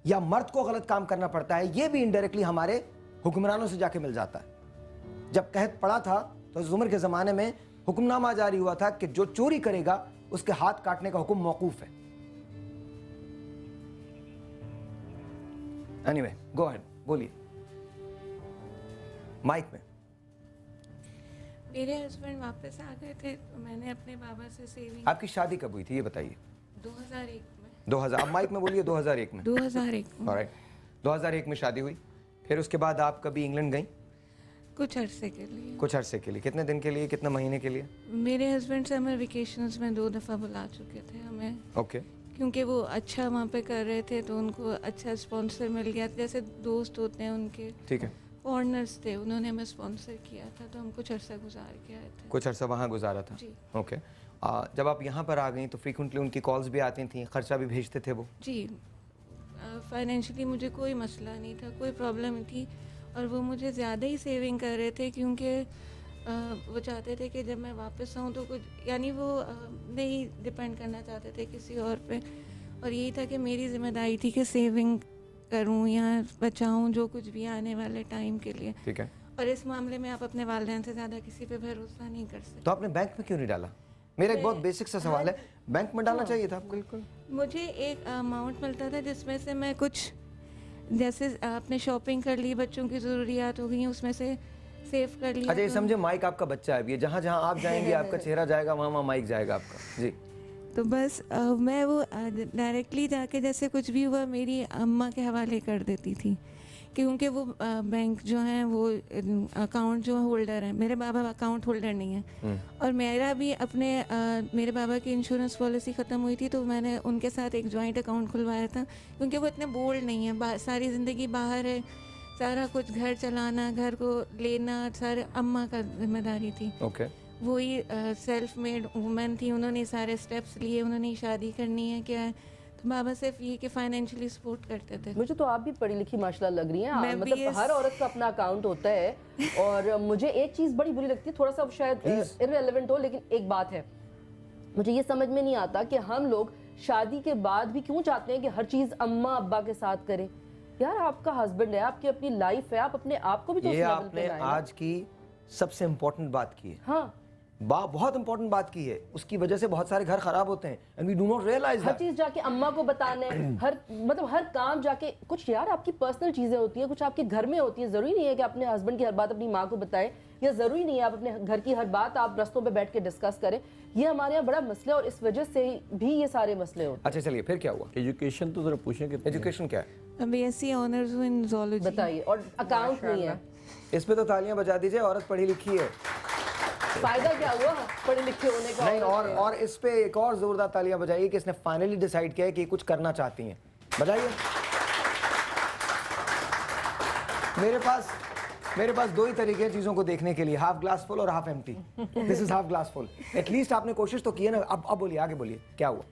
या मर्द को गलत काम करना पड़ता है, ये भी इनडायरेक्टली हमारे हुक्मरानों से जाके मिल जाता है। जब कहत पड़ा था तो हज़रत उमर के ज़माने में हुक्मनामा जारी हुआ था कि जो चोरी करेगा उसके हाथ काटने का हुक्म मौकूफ है। एनीवे, गो अहेड, बोलिए माइक में। मेरे हस्बैंड वापस आ गए थे तो मैंने अपने बाबा से सेविंग। आपकी शादी कब हुई थी ये बताइए? 2001 में। 2000, अब माइक में बोलिए 2001 में। 2001 में। ऑलराइट, 2001 में शादी हुई, फिर उसके बाद आप कभी इंग्लैंड गई? कुछ अरसे के लिए। कुछ अरसे के लिए, कितने दिन के लिए, कितने महीने के लिए? मेरे हस्बैंड समर वेकेशंस में 2 दफ़ा बुला चुके थे हमें। ओके। क्योंकि वो अच्छा वहाँ पे कर रहे थे तो उनको अच्छा स्पॉन्सर मिल गया, जैसे दोस्त होते हैं उनके। ठीक है। फॉरनर्स थे, उन्होंने हमें स्पॉन्सर किया था तो हम कुछ अरसा गुजार के आए थे। कुछ अरसा वहाँ गुजारा था। जी। ओके। जब आप यहाँ पर आ गई तो फ्रीक्वेंटली उनकी कॉल्स भी आती थी, खर्चा भी भेजते थे वो? जी, फाइनेंशियली मुझे कोई मसला नहीं था, कोई प्रॉब्लम नहीं थी, और वो मुझे ज़्यादा ही सेविंग कर रहे थे क्योंकि वो चाहते थे कि जब मैं वापस आऊँ तो कुछ, यानी वो नहीं डिपेंड करना चाहते थे किसी और पे, और यही था कि मेरी जिम्मेदारी थी कि सेविंग करूँ या बचाऊँ जो कुछ भी आने वाले टाइम के लिए। ठीक है। और इस मामले में आप अपने वालिदैन से ज़्यादा किसी पे भरोसा नहीं कर सकते। तो आपने बैंक में क्यों नहीं डाला? मेरा एक बहुत बेसिक सा सवाल है, बैंक में डालना चाहिए था आपको। बिल्कुल। मुझे एक अमाउंट मिलता था जिसमें से मैं कुछ, जैसे आपने शॉपिंग कर ली, बच्चों की ज़रूरियात हो गई, उसमें से सेव कर लिया। अच्छा, ये समझे माइक आपका बच्चा है, ये जहाँ जहाँ आप जाएंगे आपका चेहरा जाएगा, वहाँ वहाँ माइक जाएगा आपका। जी। तो बस मैं वो डायरेक्टली जाके जैसे कुछ भी हुआ मेरी अम्मा के हवाले कर देती थी, क्योंकि वो बैंक जो है वो अकाउंट जो होल्डर है, मेरे बाबा अकाउंट होल्डर नहीं है। और मेरा भी अपने मेरे बाबा की इंश्योरेंस पॉलिसी ख़त्म हुई थी तो मैंने उनके साथ एक जॉइंट अकाउंट खुलवाया था, क्योंकि वो इतने बोल्ड नहीं है, सारी ज़िंदगी बाहर है, सारा कुछ घर चलाना, घर को लेना, सारे अम्मा का जिम्मेदारी थी। ओके। वही सेल्फ मेड वुमेन थी, उन्होंने सारे स्टेप्स लिए, उन्होंने शादी करनी है क्या है, तो बाबा सिर्फ ये कि फाइनेंशियली सपोर्ट करते थे। मुझे तो आप भी पढ़ी लिखी माशाल्लाह लग रही हैं, मतलब हर औरत का अपना अकाउंट होता है। और मुझे एक चीज़ बड़ी बुरी लगती है, थोड़ा सा शायद इररिलेवेंट हो, लेकिन एक बात है, मुझे ये समझ में नहीं आता कि हम लोग शादी के बाद भी क्यों चाहते हैं कि हर चीज़ अम्मा अब्बा के साथ करें। यार आपका हस्बैंड है, आपकी अपनी लाइफ है, आप अपने आप को भी तो ये आपने आज की सबसे इम्पोर्टेंट बात की है। हाँ, बहुत इंपॉर्टेंट बात की है, उसकी वजह से बहुत सारे घर खराब होते हैं and we do not realise. हर चीज जाके अम्मा को बताना है, हर काम जाके, कुछ यार आपकी पर्सनल चीजें होती हैं, कुछ आपके घर में होती है, जरूरी नहीं है कि अपने हस्बैंड की हर बात अपनी माँ को बताएं, या जरूरी नहीं है आप अपने घर की हर बात आप रस्तों पे बैठ के डिस्कस करें। ये हमारे यहाँ बड़ा मसला है और इस वजह से भी ये सारे मसले होते हैं। अच्छा चलिए, फिर क्या हुआ? एजुकेशन तो जरा पूछें कि एजुकेशन क्या है? BSc honours in zoology. बताइए, और अकाउंट नहीं है। इस पे तो तालियां बजा दीजिए, औरत पढ़ी लिखी है। फायदा क्या हुआ पढ़े लिखे होने का? नहीं, और इस पे एक और जोरदार तालियां बजाइए कि इसने फाइनली डिसाइड किया है कि कुछ करना चाहती हैं। बजाइए। मेरे पास दो ही तरीके हैं चीजों को देखने के लिए, हाफ ग्लास फुल और half empty. This is half glass full. At least आपने कोशिश तो की है ना। अब बोलिए, आगे बोलिए, क्या हुआ?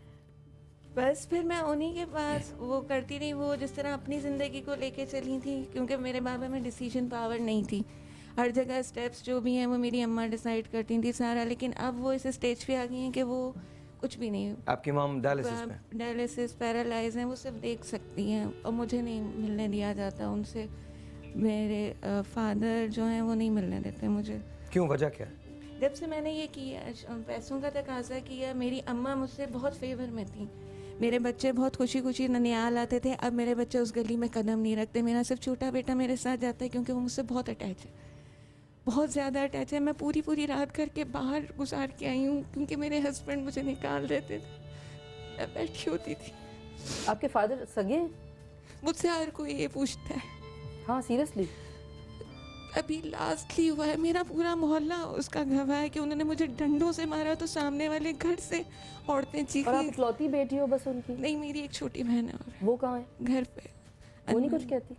बस फिर मैं उन्हीं के पास वो करती रही, वो जिस तरह अपनी ज़िंदगी को लेके चली थी, क्योंकि मेरे बाबा में डिसीजन पावर नहीं थी, हर जगह स्टेप्स जो भी हैं वो मेरी अम्मा डिसाइड करती थी सारा। लेकिन अब वो इस स्टेज पे आ गई हैं कि वो कुछ भी नहीं। आपकी मॉम डायलिसिस पैरालाइज हैं, वो सिर्फ देख सकती हैं और मुझे नहीं मिलने दिया जाता उनसे। मेरे फादर जो हैं वो नहीं मिलने देते मुझे। क्यों, वजह क्या है? जब से मैंने ये किया, पैसों का तकाजा किया, मेरी अम्मा मुझसे बहुत फेवर में थी। मेरे बच्चे बहुत खुशी खुशी ननियाल आते थे, अब मेरे बच्चे उस गली में कदम नहीं रखते। मेरा सिर्फ छोटा बेटा मेरे साथ जाता है क्योंकि वो मुझसे बहुत अटैच है, बहुत ज़्यादा अटैच है। मैं पूरी रात करके बाहर गुजार के आई हूँ क्योंकि मेरे हस्बैंड मुझे निकाल देते थे, मैं बैठी होती थी। आपके फादर सगे? मुझसे हर कोई ये पूछता है। हाँ सीरियसली? अभी लास्टली हुआ है, मेरा पूरा मोहल्ला उसका गवाह है कि उन्होंने मुझे डंडों से मारा तो सामने वाले घर से औरतें चीखी। और आप इकलौती बेटी हो बस उनकी? नहीं, मेरी एक छोटी बहन है। और वो कहाँ है? घर पे। वो नहीं कुछ कहती?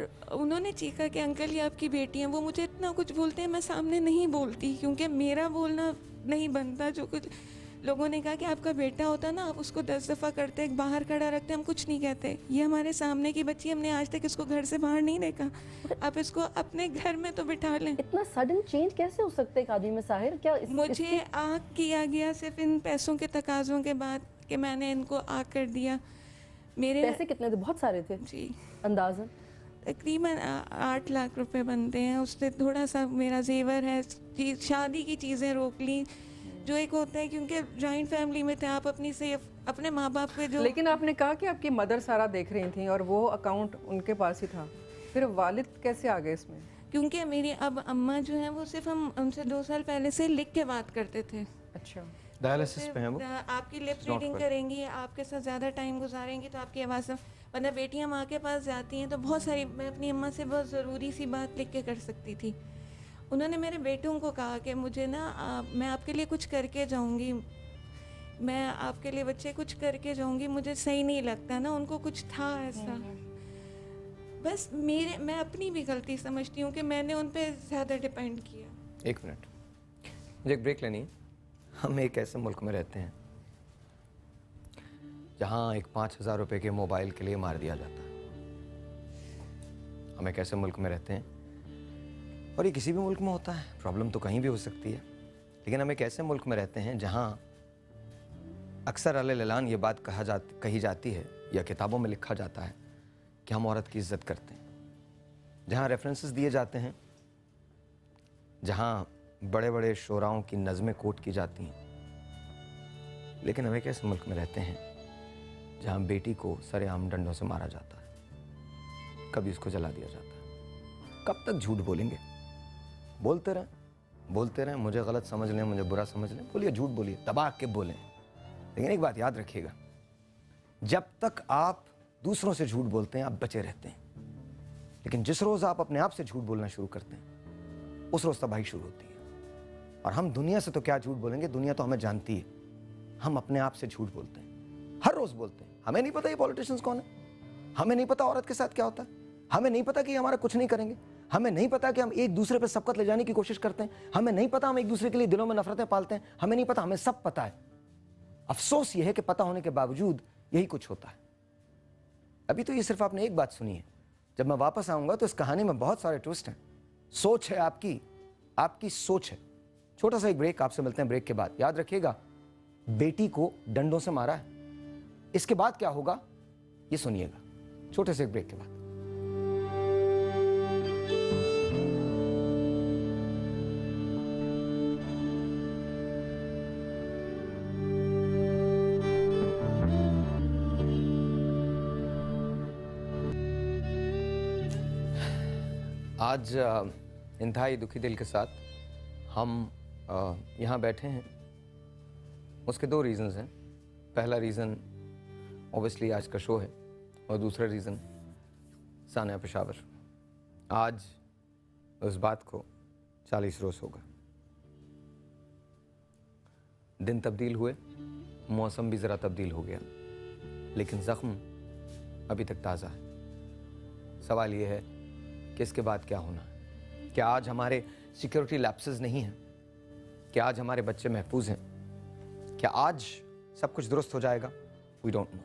और उन्होंने चीखा कि अंकल ये आपकी बेटी है। वो मुझे इतना कुछ बोलते हैं, मैं सामने नहीं बोलती क्योंकि मेरा बोलना नहीं बनता। जो कुछ लोगों ने कहा कि आपका बेटा होता ना, आप उसको 10 दफ़ा करते, बाहर खड़ा रखते, हम कुछ नहीं कहते। ये हमारे सामने की बच्ची, हमने आज तक इसको घर से बाहर नहीं देखा, आप इसको अपने घर में तो बिठा लें। इतना सडन चेंज कैसे हो सकता है एक आदमी में साहिर? क्या मुझे आग किया गया सिर्फ इन पैसों के तकाज़ों के बाद कि मैंने इनको आग कर दिया। मेरे पैसे कितने थे? बहुत सारे थे जी, अंदाज़न तकरीबन 8 लाख रुपए बनते हैं। उससे थोड़ा सा मेरा जेवर है, शादी की चीज़ें रोक ली, जो एक होता है क्योंकि जॉइंट फैमिली में थे, आप अपनी सेफ अपने माँ बाप पे जो। लेकिन आपने कहा कि आपकी मदर सारा देख रही थी और वो अकाउंट उनके पास ही था, फिर वालिद कैसे आ गए इसमें? क्योंकि मेरी अब अम्मा जो है वो सिर्फ हम उनसे 2 साल पहले से लिख के बात करते थे। अच्छा, डायलिसिस पे हैं वो। आपकी लिप रीडिंग करेंगी, आपके साथ ज़्यादा टाइम गुजारेंगी तो आपकी आवाज़। वरना बेटियाँ माँ के पास जाती हैं तो बहुत सारी, मैं अपनी अम्मा से बहुत ज़रूरी सी बात लिख के कर सकती थी। उन्होंने मेरे बेटों को कहा कि मुझे ना मैं आपके लिए कुछ करके जाऊंगी, मैं आपके लिए बच्चे कुछ करके जाऊंगी, मुझे सही नहीं लगता ना। उनको कुछ था ऐसा, बस मैं अपनी भी गलती समझती हूँ कि मैंने उन पे ज़्यादा डिपेंड किया। 1 मिनट, मुझे एक ब्रेक लेनी है। हम एक ऐसे मुल्क में रहते हैं जहाँ एक 5,000 रुपये के मोबाइल के लिए मार दिया जाता है। हम एक ऐसे मुल्क में रहते हैं, और ये किसी भी मुल्क में होता है, प्रॉब्लम तो कहीं भी हो सकती है, लेकिन हम एक ऐसे मुल्क में रहते हैं जहाँ अक्सर अलग-अलग ये बात कही जाती है या किताबों में लिखा जाता है कि हम औरत की इज़्ज़त करते हैं, जहाँ रेफरेंसेस दिए जाते हैं, जहाँ बड़े बड़े शोराओं की नज़में कोट की जाती हैं। लेकिन हम एक ऐसे मुल्क में रहते हैं जहाँ बेटी को सरेआम डंडों से मारा जाता है, कभी उसको जला दिया जाता है। कब तक झूठ बोलेंगे? बोलते रहें, मुझे गलत समझ लें, मुझे बुरा समझ लें, बोलिए, झूठ बोलिए, दबा के बोलें। लेकिन एक बात याद रखिएगा, जब तक आप दूसरों से झूठ बोलते हैं आप बचे रहते हैं, लेकिन जिस रोज़ आप अपने आप से झूठ बोलना शुरू करते हैं उस रोज़ तबाही शुरू होती है। और हम दुनिया से तो क्या झूठ बोलेंगे, दुनिया तो हमें जानती है। हम अपने आप से झूठ बोलते हैं, हर रोज़ बोलते हैं। हमें नहीं पता ये पॉलिटिशियंस कौन है, हमें नहीं पता औरत के साथ क्या होता है, हमें नहीं पता कि हमारा कुछ नहीं करेंगे, हमें नहीं पता कि हम एक दूसरे पे सबकत ले जाने की कोशिश करते हैं, हमें नहीं पता हम एक दूसरे के लिए दिलों में नफरतें पालते हैं, हमें नहीं पता, हमें सब पता है। अफसोस यह है कि पता होने के बावजूद यही कुछ होता है। अभी तो ये सिर्फ आपने एक बात सुनी है, जब मैं वापस आऊंगा तो इस कहानी में बहुत सारे ट्विस्ट हैं। सोच है आपकी सोच है। छोटा सा एक ब्रेक, आपसे मिलते हैं ब्रेक के बाद। याद रखिएगा, बेटी को डंडों से मारा है, इसके बाद क्या होगा ये सुनिएगा छोटे से एक ब्रेक के बाद। आज इंतहाई दुखी दिल के साथ हम यहाँ बैठे हैं। उसके 2 रीज़न्स हैं। पहला रीज़न ऑब्वियसली आज का शो है, और दूसरा रीज़न सानिया पेशावर। आज उस बात को 40 रोज़ होगा। दिन तब्दील हुए, मौसम भी ज़रा तब्दील हो गया, लेकिन ज़ख्म अभी तक ताज़ा है। सवाल ये है कि इसके बाद क्या होना है? क्या आज हमारे सिक्योरिटी लैप्सेस नहीं हैं? क्या आज हमारे बच्चे महफूज हैं? क्या आज सब कुछ दुरुस्त हो जाएगा? We don't know.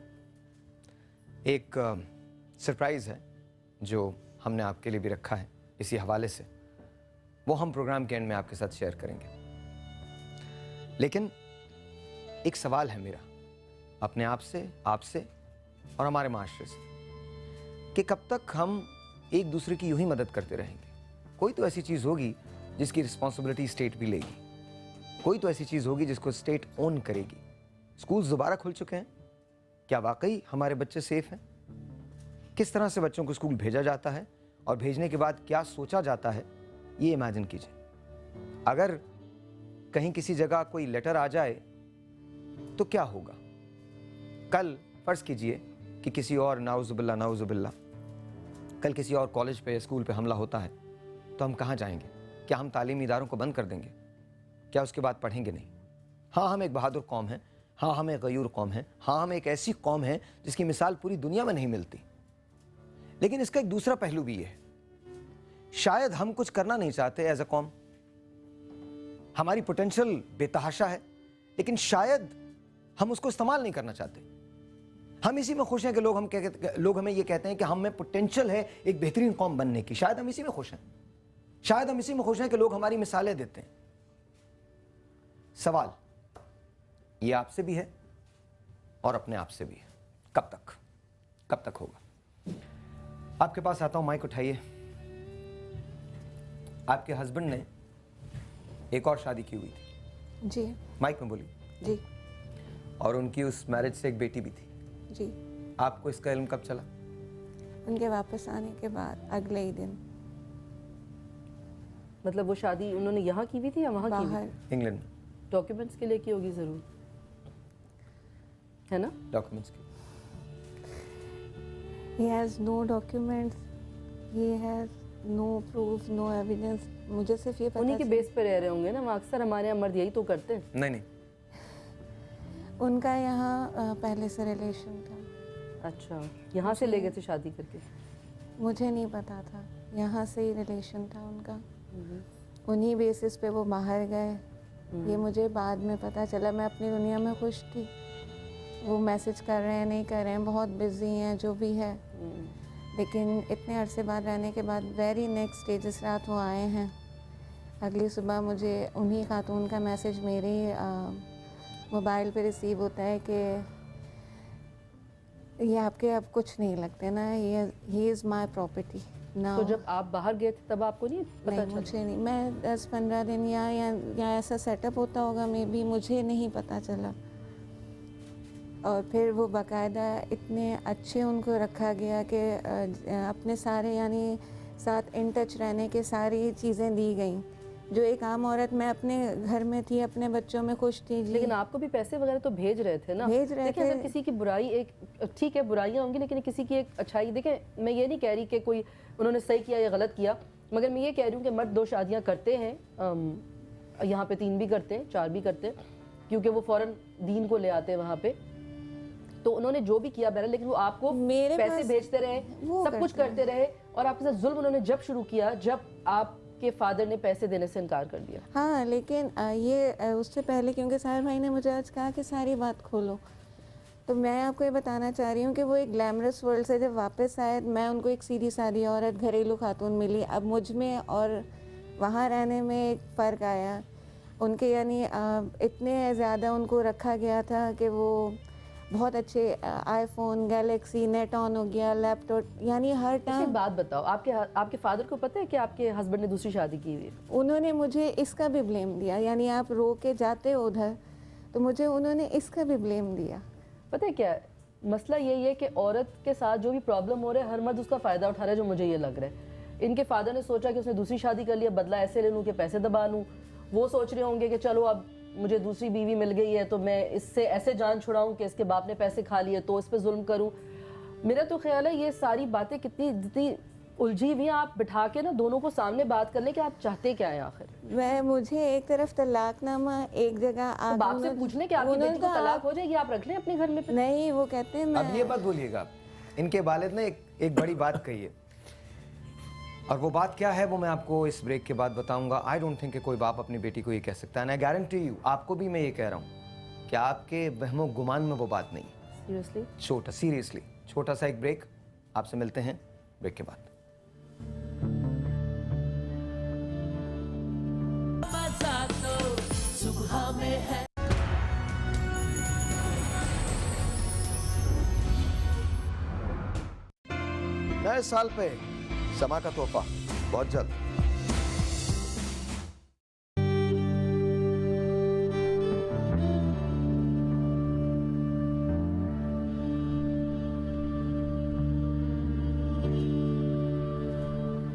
एक सरप्राइज़ है जो हमने आपके लिए भी रखा है इसी हवाले से, वो हम प्रोग्राम के एंड में आपके साथ शेयर करेंगे। लेकिन एक सवाल है मेरा अपने आप से, आपसे और हमारे माशरे से, कि कब तक हम एक दूसरे की यूं ही मदद करते रहेंगे? कोई तो ऐसी चीज़ होगी जिसकी रिस्पॉन्सिबिलिटी स्टेट भी लेगी, कोई तो ऐसी चीज़ होगी जिसको स्टेट ओन करेगी। स्कूल्स दोबारा खुल चुके हैं, क्या वाकई हमारे बच्चे सेफ हैं? किस तरह से बच्चों को स्कूल भेजा जाता है और भेजने के बाद क्या सोचा जाता है, ये इमेजिन कीजिए। अगर कहीं किसी जगह कोई लेटर आ जाए तो क्या होगा? कल फर्ज कीजिए कि किसी और नाउजुबिल्ला कल किसी और कॉलेज पे स्कूल पे हमला होता है, तो हम कहाँ जाएंगे? क्या हम तालीमी इदारों को बंद कर देंगे? क्या उसके बाद पढ़ेंगे नहीं? हाँ, हम एक बहादुर कौम हैं, हाँ हम एक गयूर कौम हैं, हाँ हम एक ऐसी कौम है जिसकी मिसाल पूरी दुनिया में नहीं मिलती। लेकिन इसका एक दूसरा पहलू भी है, शायद हम कुछ करना नहीं चाहते एज अ कॉम, हमारी पोटेंशियल बेतहाशा है, लेकिन शायद हम उसको इस्तेमाल नहीं करना चाहते। हम इसी में खुश हैं कि लोग हमें ये कहते हैं कि हम में पोटेंशियल है एक बेहतरीन कौम बनने की। शायद हम इसी में खुश हैं, शायद हम इसी में खुश हैं कि लोग हमारी मिसालें देते हैं। सवाल ये आपसे भी है और अपने आप से भी है, कब तक होगा? आपके पास आता हूं, माइक उठाइए। आपके हस्बैंड ने एक और शादी की हुई थी। जी। माइक में बोलिए। जी। और उनकी उस मैरिज से एक बेटी भी थी। जी। आपको इसका इल्म कब चला? उनके वापस आने के बाद अगले ही दिन। मतलब वो शादी उन्होंने यहाँ की हुई थी या वहाँ की हुई? बाहर, इंग्लैंड में। डॉक्यूमेंट्स के लिए की होगी ज़रूर, है ना? डॉक्यूमेंट्स के। He has no documents, he has no proof, no evidence. मुझे सिर्फ ये पता उन्हीं के बेस पे रह रहे होंगे ना, वहाँ अक्सर हमारे यहाँ मर्द यही तो करते हैं। नहीं, उनका यहाँ पहले से रिलेशन था। अच्छा, यहाँ से ले गए थे शादी करके? मुझे नहीं पता था, यहाँ से ही रिलेशन था उनका। उन्हीं बेसिस पे वो बाहर गए, ये मुझे बाद में पता चला। मैं अपनी दुनिया में खुश थी, वो मैसेज कर रहे हैं नहीं कर रहे हैं, बहुत बिजी हैं, जो भी है। लेकिन इतने अरसे बाद रहने के बाद वेरी नेक्स्ट डे जिस रात वो आए हैं, अगली सुबह मुझे उन्हीं खातून का मैसेज मेरे मोबाइल पे रिसीव होता है कि ये आपके अब कुछ नहीं लगते ना, ही इज़ माई प्रॉपर्टी ना। तो जब आप बाहर गए थे तब आपको नहीं पता नहीं, चला? मुझे नहीं, मैं 10-15 दिन या ऐसा सेटअप होता होगा मे बी, मुझे नहीं पता चला। और फिर वो बाकायदा इतने अच्छे उनको रखा गया कि अपने सारे यानी साथ इन टच रहने के सारी चीज़ें दी गई। जो एक आम औरत, मैं अपने घर में थी, अपने बच्चों में खुश थी। लेकिन आपको भी पैसे वगैरह तो भेज रहे थे ना? भेज रहे देखिए, थे। अगर किसी की बुराई, एक ठीक है बुराइयाँ होंगी, लेकिन किसी की एक अच्छाई, देखें मैं ये नहीं कह रही कि कोई उन्होंने सही किया या गलत किया, मगर मैं ये कह रही हूँ कि मर्द 2 शादियाँ करते हैं, यहाँ पे 3 भी करते हैं, 4 भी करते हैं, क्योंकि वो फ़ौरन दीन को ले आते हैं वहाँ पे। तो उन्होंने जो भी किया बहरहाल, लेकिन वो आपको पैसे भेजते रहे, सब कुछ करते रहे, और आपके साथ जुल्म उन्होंने जब शुरू किया जब आपके फादर ने पैसे देने से इनकार कर दिया। हाँ, लेकिन ये उससे पहले, क्योंकि साहिर भाई ने मुझे आज कहा कि सारी बात खोलो, तो मैं आपको ये बताना चाह रही हूँ कि वो एक ग्लैमरस वर्ल्ड से जब वापस आए, मैं उनको एक सीधी सादी औरत, घरेलू खातून मिली। अब मुझ में और वहाँ रहने में एक फ़र्क आया। उनके यानी इतने ज़्यादा उनको रखा गया था कि वो बहुत अच्छे आईफोन, गैलेक्सी, नेट ऑन हो गया, लैपटॉप, यानी हर टाइम। एक बात बताओ, आपके फादर को पता है कि आपके हस्बैंड ने दूसरी शादी की हुई है? उन्होंने मुझे इसका भी ब्लेम दिया, यानी आप रो के जाते हो उधर, तो मुझे उन्होंने इसका भी ब्लेम दिया। पता है क्या मसला यही है कि औरत के साथ जो भी प्रॉब्लम हो रहा है, हर मर्द उसका फ़ायदा उठा रहा है, जो मुझे ये लग रहा है। इनके फादर ने सोचा कि उसने दूसरी शादी कर लिया, बदला ऐसे ले लूँ कि पैसे दबा लूँ। वो सोच रहे होंगे कि चलो अब मुझे दूसरी बीवी मिल गई है तो मैं इससे ऐसे जान छुड़ाऊं कि इसके बाप ने पैसे खा लिए तो इस पे जुल्म करूं। मेरा तो ख्याल है ये सारी बातें कितनी उलझी हुई हैं, आप बिठा के ना दोनों को सामने बात कर लें कि आप चाहते क्या हैं आखिर। मुझे एक तरफ तलाकनामा, एक जगह तो बाप से पूछने कि आपकी बेटी को तलाक हो जाएगी, आप रख लें अपने घर में। नहीं, वो कहते हैं अब ये बात बोलिएगा, इनके वालिद ने एक बड़ी बात कही है, और वो बात क्या है वो मैं आपको इस ब्रेक के बाद बताऊंगा। आई डोंट थिंक कि कोई बाप अपनी बेटी को ये कह सकता है, एंड आई गारंटी यू, आपको भी मैं ये कह रहा हूँ कि आपके वहमो गुमान में वो बात नहीं। सीरियसली? सीरियसली छोटा सा एक ब्रेक, आपसे मिलते हैं ब्रेक के बाद। नए साल पे समा का तोहफा बहुत जल्द।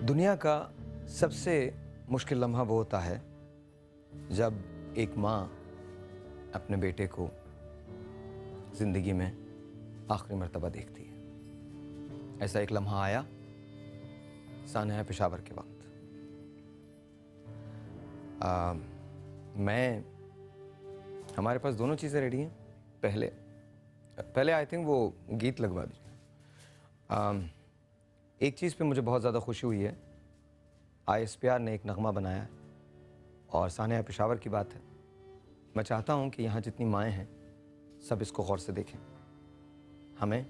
दुनिया का सबसे मुश्किल लम्हा वो होता है जब एक माँ अपने बेटे को जिंदगी में आखिरी मर्तबा देखती है। ऐसा एक लम्हा आया सानिया पेशावर के वक्त। हमारे पास दोनों चीज़ें रेडी हैं। पहले आई थिंक वो गीत लगवा दीजिए। एक चीज़ पे मुझे बहुत ज़्यादा खुशी हुई है, ISPR ने एक नगमा बनाया है और सानिया पेशावर की बात है। मैं चाहता हूँ कि यहाँ जितनी माएँ हैं सब इसको गौर से देखें। हमें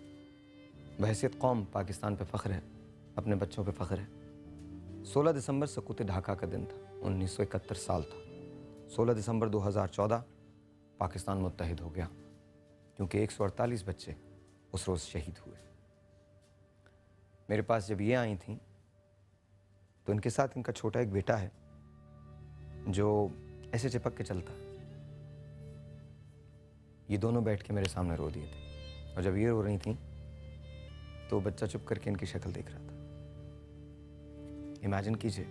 बहैसियत कौम पाकिस्तान पे फ़ख्र है, अपने बच्चों पे फ़ख्र है। 16 दिसंबर सकूत ढाका का दिन था, 1971 साल था। 16 दिसंबर 2014 पाकिस्तान मुत्तहिद हो गया, क्योंकि 148 बच्चे उस रोज़ शहीद हुए। मेरे पास जब ये आई थी तो इनके साथ इनका छोटा एक बेटा है जो ऐसे चिपक के चलता। ये दोनों बैठ के मेरे सामने रो दिए थे, और जब ये रो रही थी तो बच्चा चुप करके इनकी शक्ल देख रहा था। इमेजिन कीजिए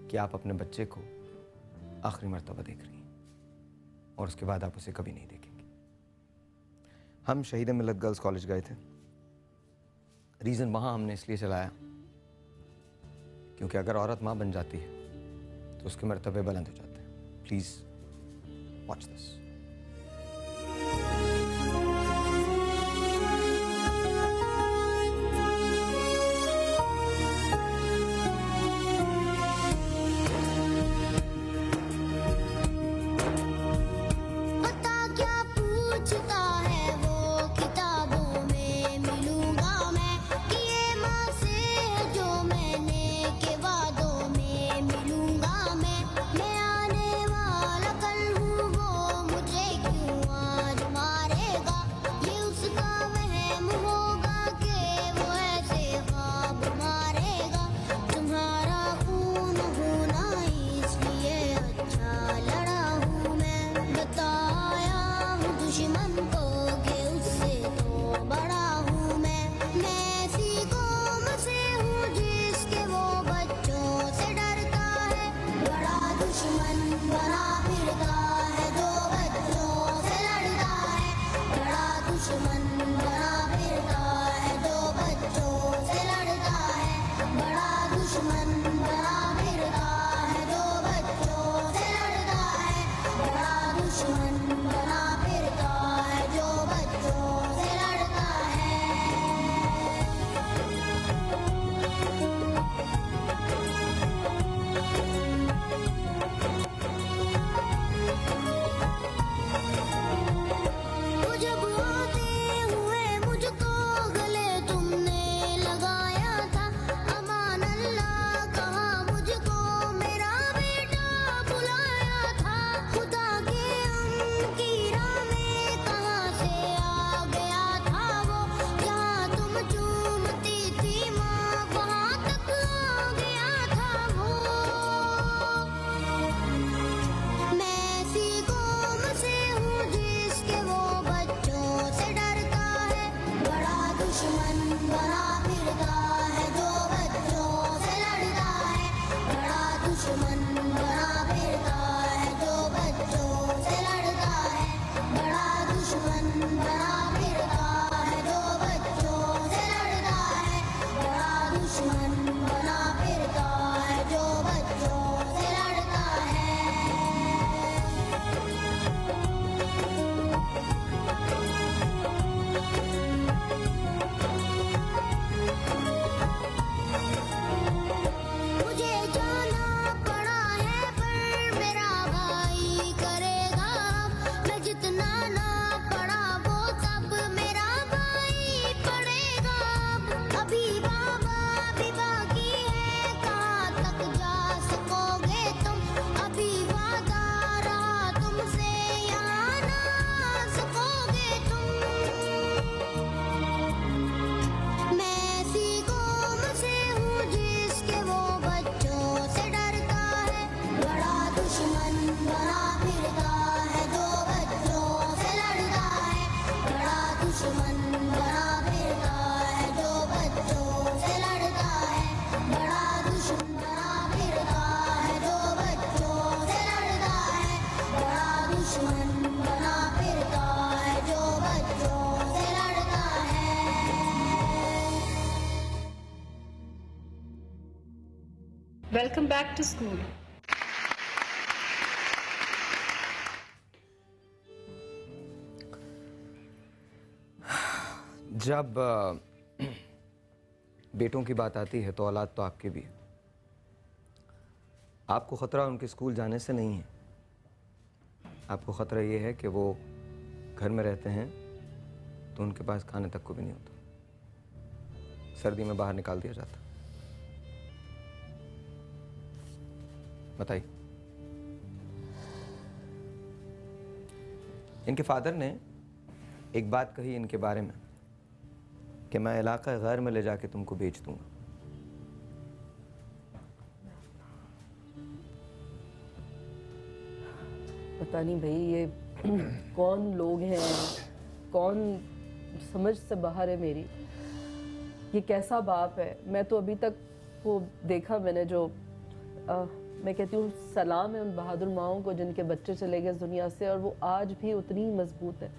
कि आप अपने बच्चे को आखिरी मर्तबा देख रही हैं और उसके बाद आप उसे कभी नहीं देखेंगे। हम शहीद मिल्लत गर्ल्स कॉलेज गए थे। रीज़न वहाँ हमने इसलिए चलाया क्योंकि अगर औरत माँ बन जाती है तो उसके मर्तबे बुलंद हो जाते हैं। Please watch this. Welcome back to school. जब बेटों की बात आती है तो औलाद तो आपकी भी है। आपको ख़तरा उनके स्कूल जाने से नहीं है, आपको ख़तरा ये है कि वो घर में रहते हैं तो उनके पास खाने तक को भी नहीं होता, सर्दी में बाहर निकाल दिया जाता। बताइए। इनके फादर ने एक बात कही इनके बारे में कि मैं इलाका गैर में ले जाके तुमको बेच दूंगा। पता नहीं भाई ये कौन लोग हैं, कौन समझ से बाहर है मेरी। ये कैसा बाप है। मैं तो अभी तक वो देखा मैंने जो मैं कहती हूँ सलाम है उन बहादुर माओं को जिनके बच्चे चले गए इस दुनिया से और वो आज भी उतनी ही मजबूत है।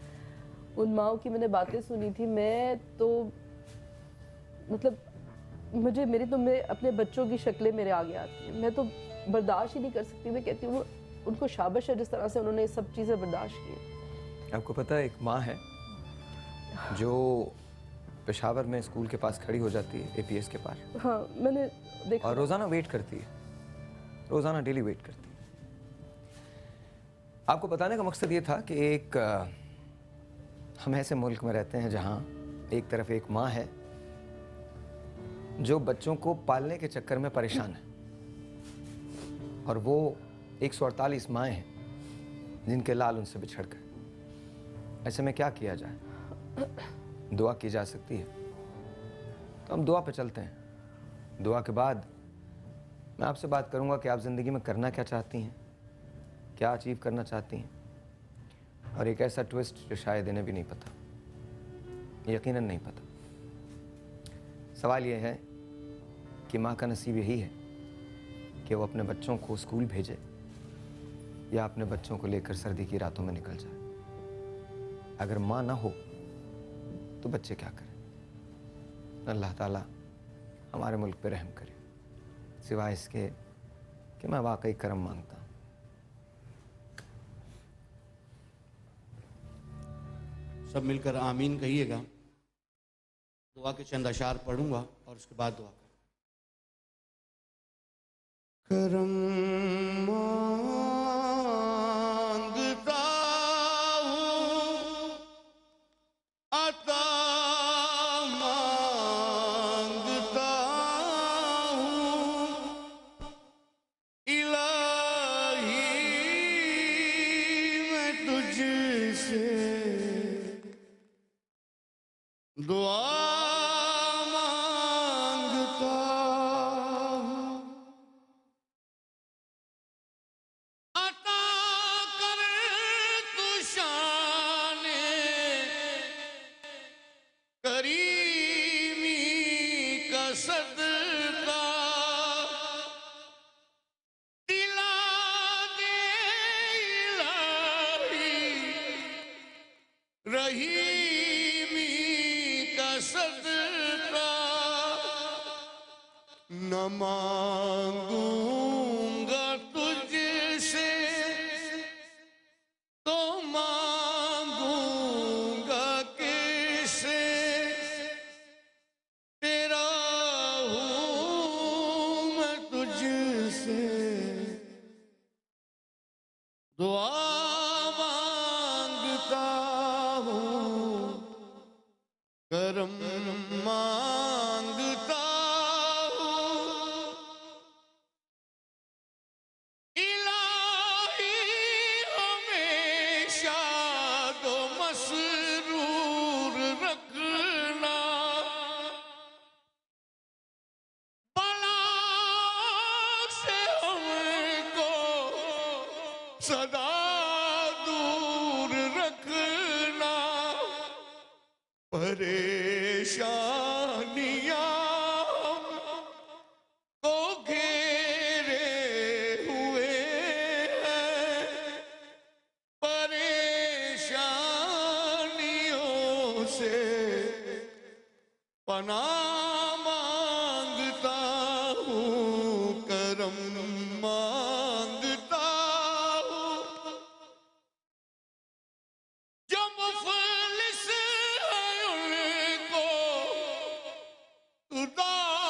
उन माओं की मैंने बातें सुनी थी, मैं तो मतलब मैं अपने बच्चों की शक्लें मेरे आगे आती हैं, मैं तो बर्दाश्त ही नहीं कर सकती। मैं कहती हूँ उनको शाबाश है जिस तरह से उन्होंने ये सब चीज़ें बर्दाश्त की। आपको पता है एक माँ है जो पेशावर में स्कूल के पास खड़ी हो जाती है APS के पास। हाँ मैंने देखा। और रोज़ाना वेट करती है, रोज़ाना डेली वेट करती है। आपको बताने का मकसद ये था कि एक हम ऐसे मुल्क में रहते हैं जहाँ एक तरफ एक माँ है जो बच्चों को पालने के चक्कर में परेशान है और वो 148 माएँ हैं जिनके लाल उनसे बिछड़ गए। ऐसे में क्या किया जाए? दुआ की जा सकती है तो हम दुआ पे चलते हैं। दुआ के बाद मैं आपसे बात करूंगा कि आप ज़िंदगी में करना क्या चाहती हैं, क्या अचीव करना चाहती हैं, और एक ऐसा ट्विस्ट जो शायद इन्हें भी नहीं पता, यकीनन नहीं पता। सवाल यह है कि माँ का नसीब यही है कि वो अपने बच्चों को स्कूल भेजे या अपने बच्चों को लेकर सर्दी की रातों में निकल जाए। अगर माँ ना हो तो बच्चे क्या करें? अल्लाह ताला हमारे मुल्क पे रहम करे, सिवाय इसके कि मैं वाकई करम मांगता हूँ। सब मिलकर आमीन कहिएगा। दुआ के चंद अशार पढ़ूंगा और उसके बाद दुआ करम मांगता हूँ, अता मांगता हूँ, इलाही मैं तुझसे दुआ मांगता हूँ, अता कर तू शाने करीमी का सदका, दिला दे इलाही रहीमी का सदका, न मांगूंगा तुझसे तो मांगूंगा किससे, तेरा हूँ मैं तुझसे दुआ मांगता हूँ, करम मांगता हूँ, इलाही हमेशा दो मसरूर रखना, बला से हमको सदा दूर रखना, परेशानियां को घेरे हुए हैं, परेशानियों से पनाह मांगता हूँ, करम मांगता हूँ, जो मुफलिस है उनको तू दाद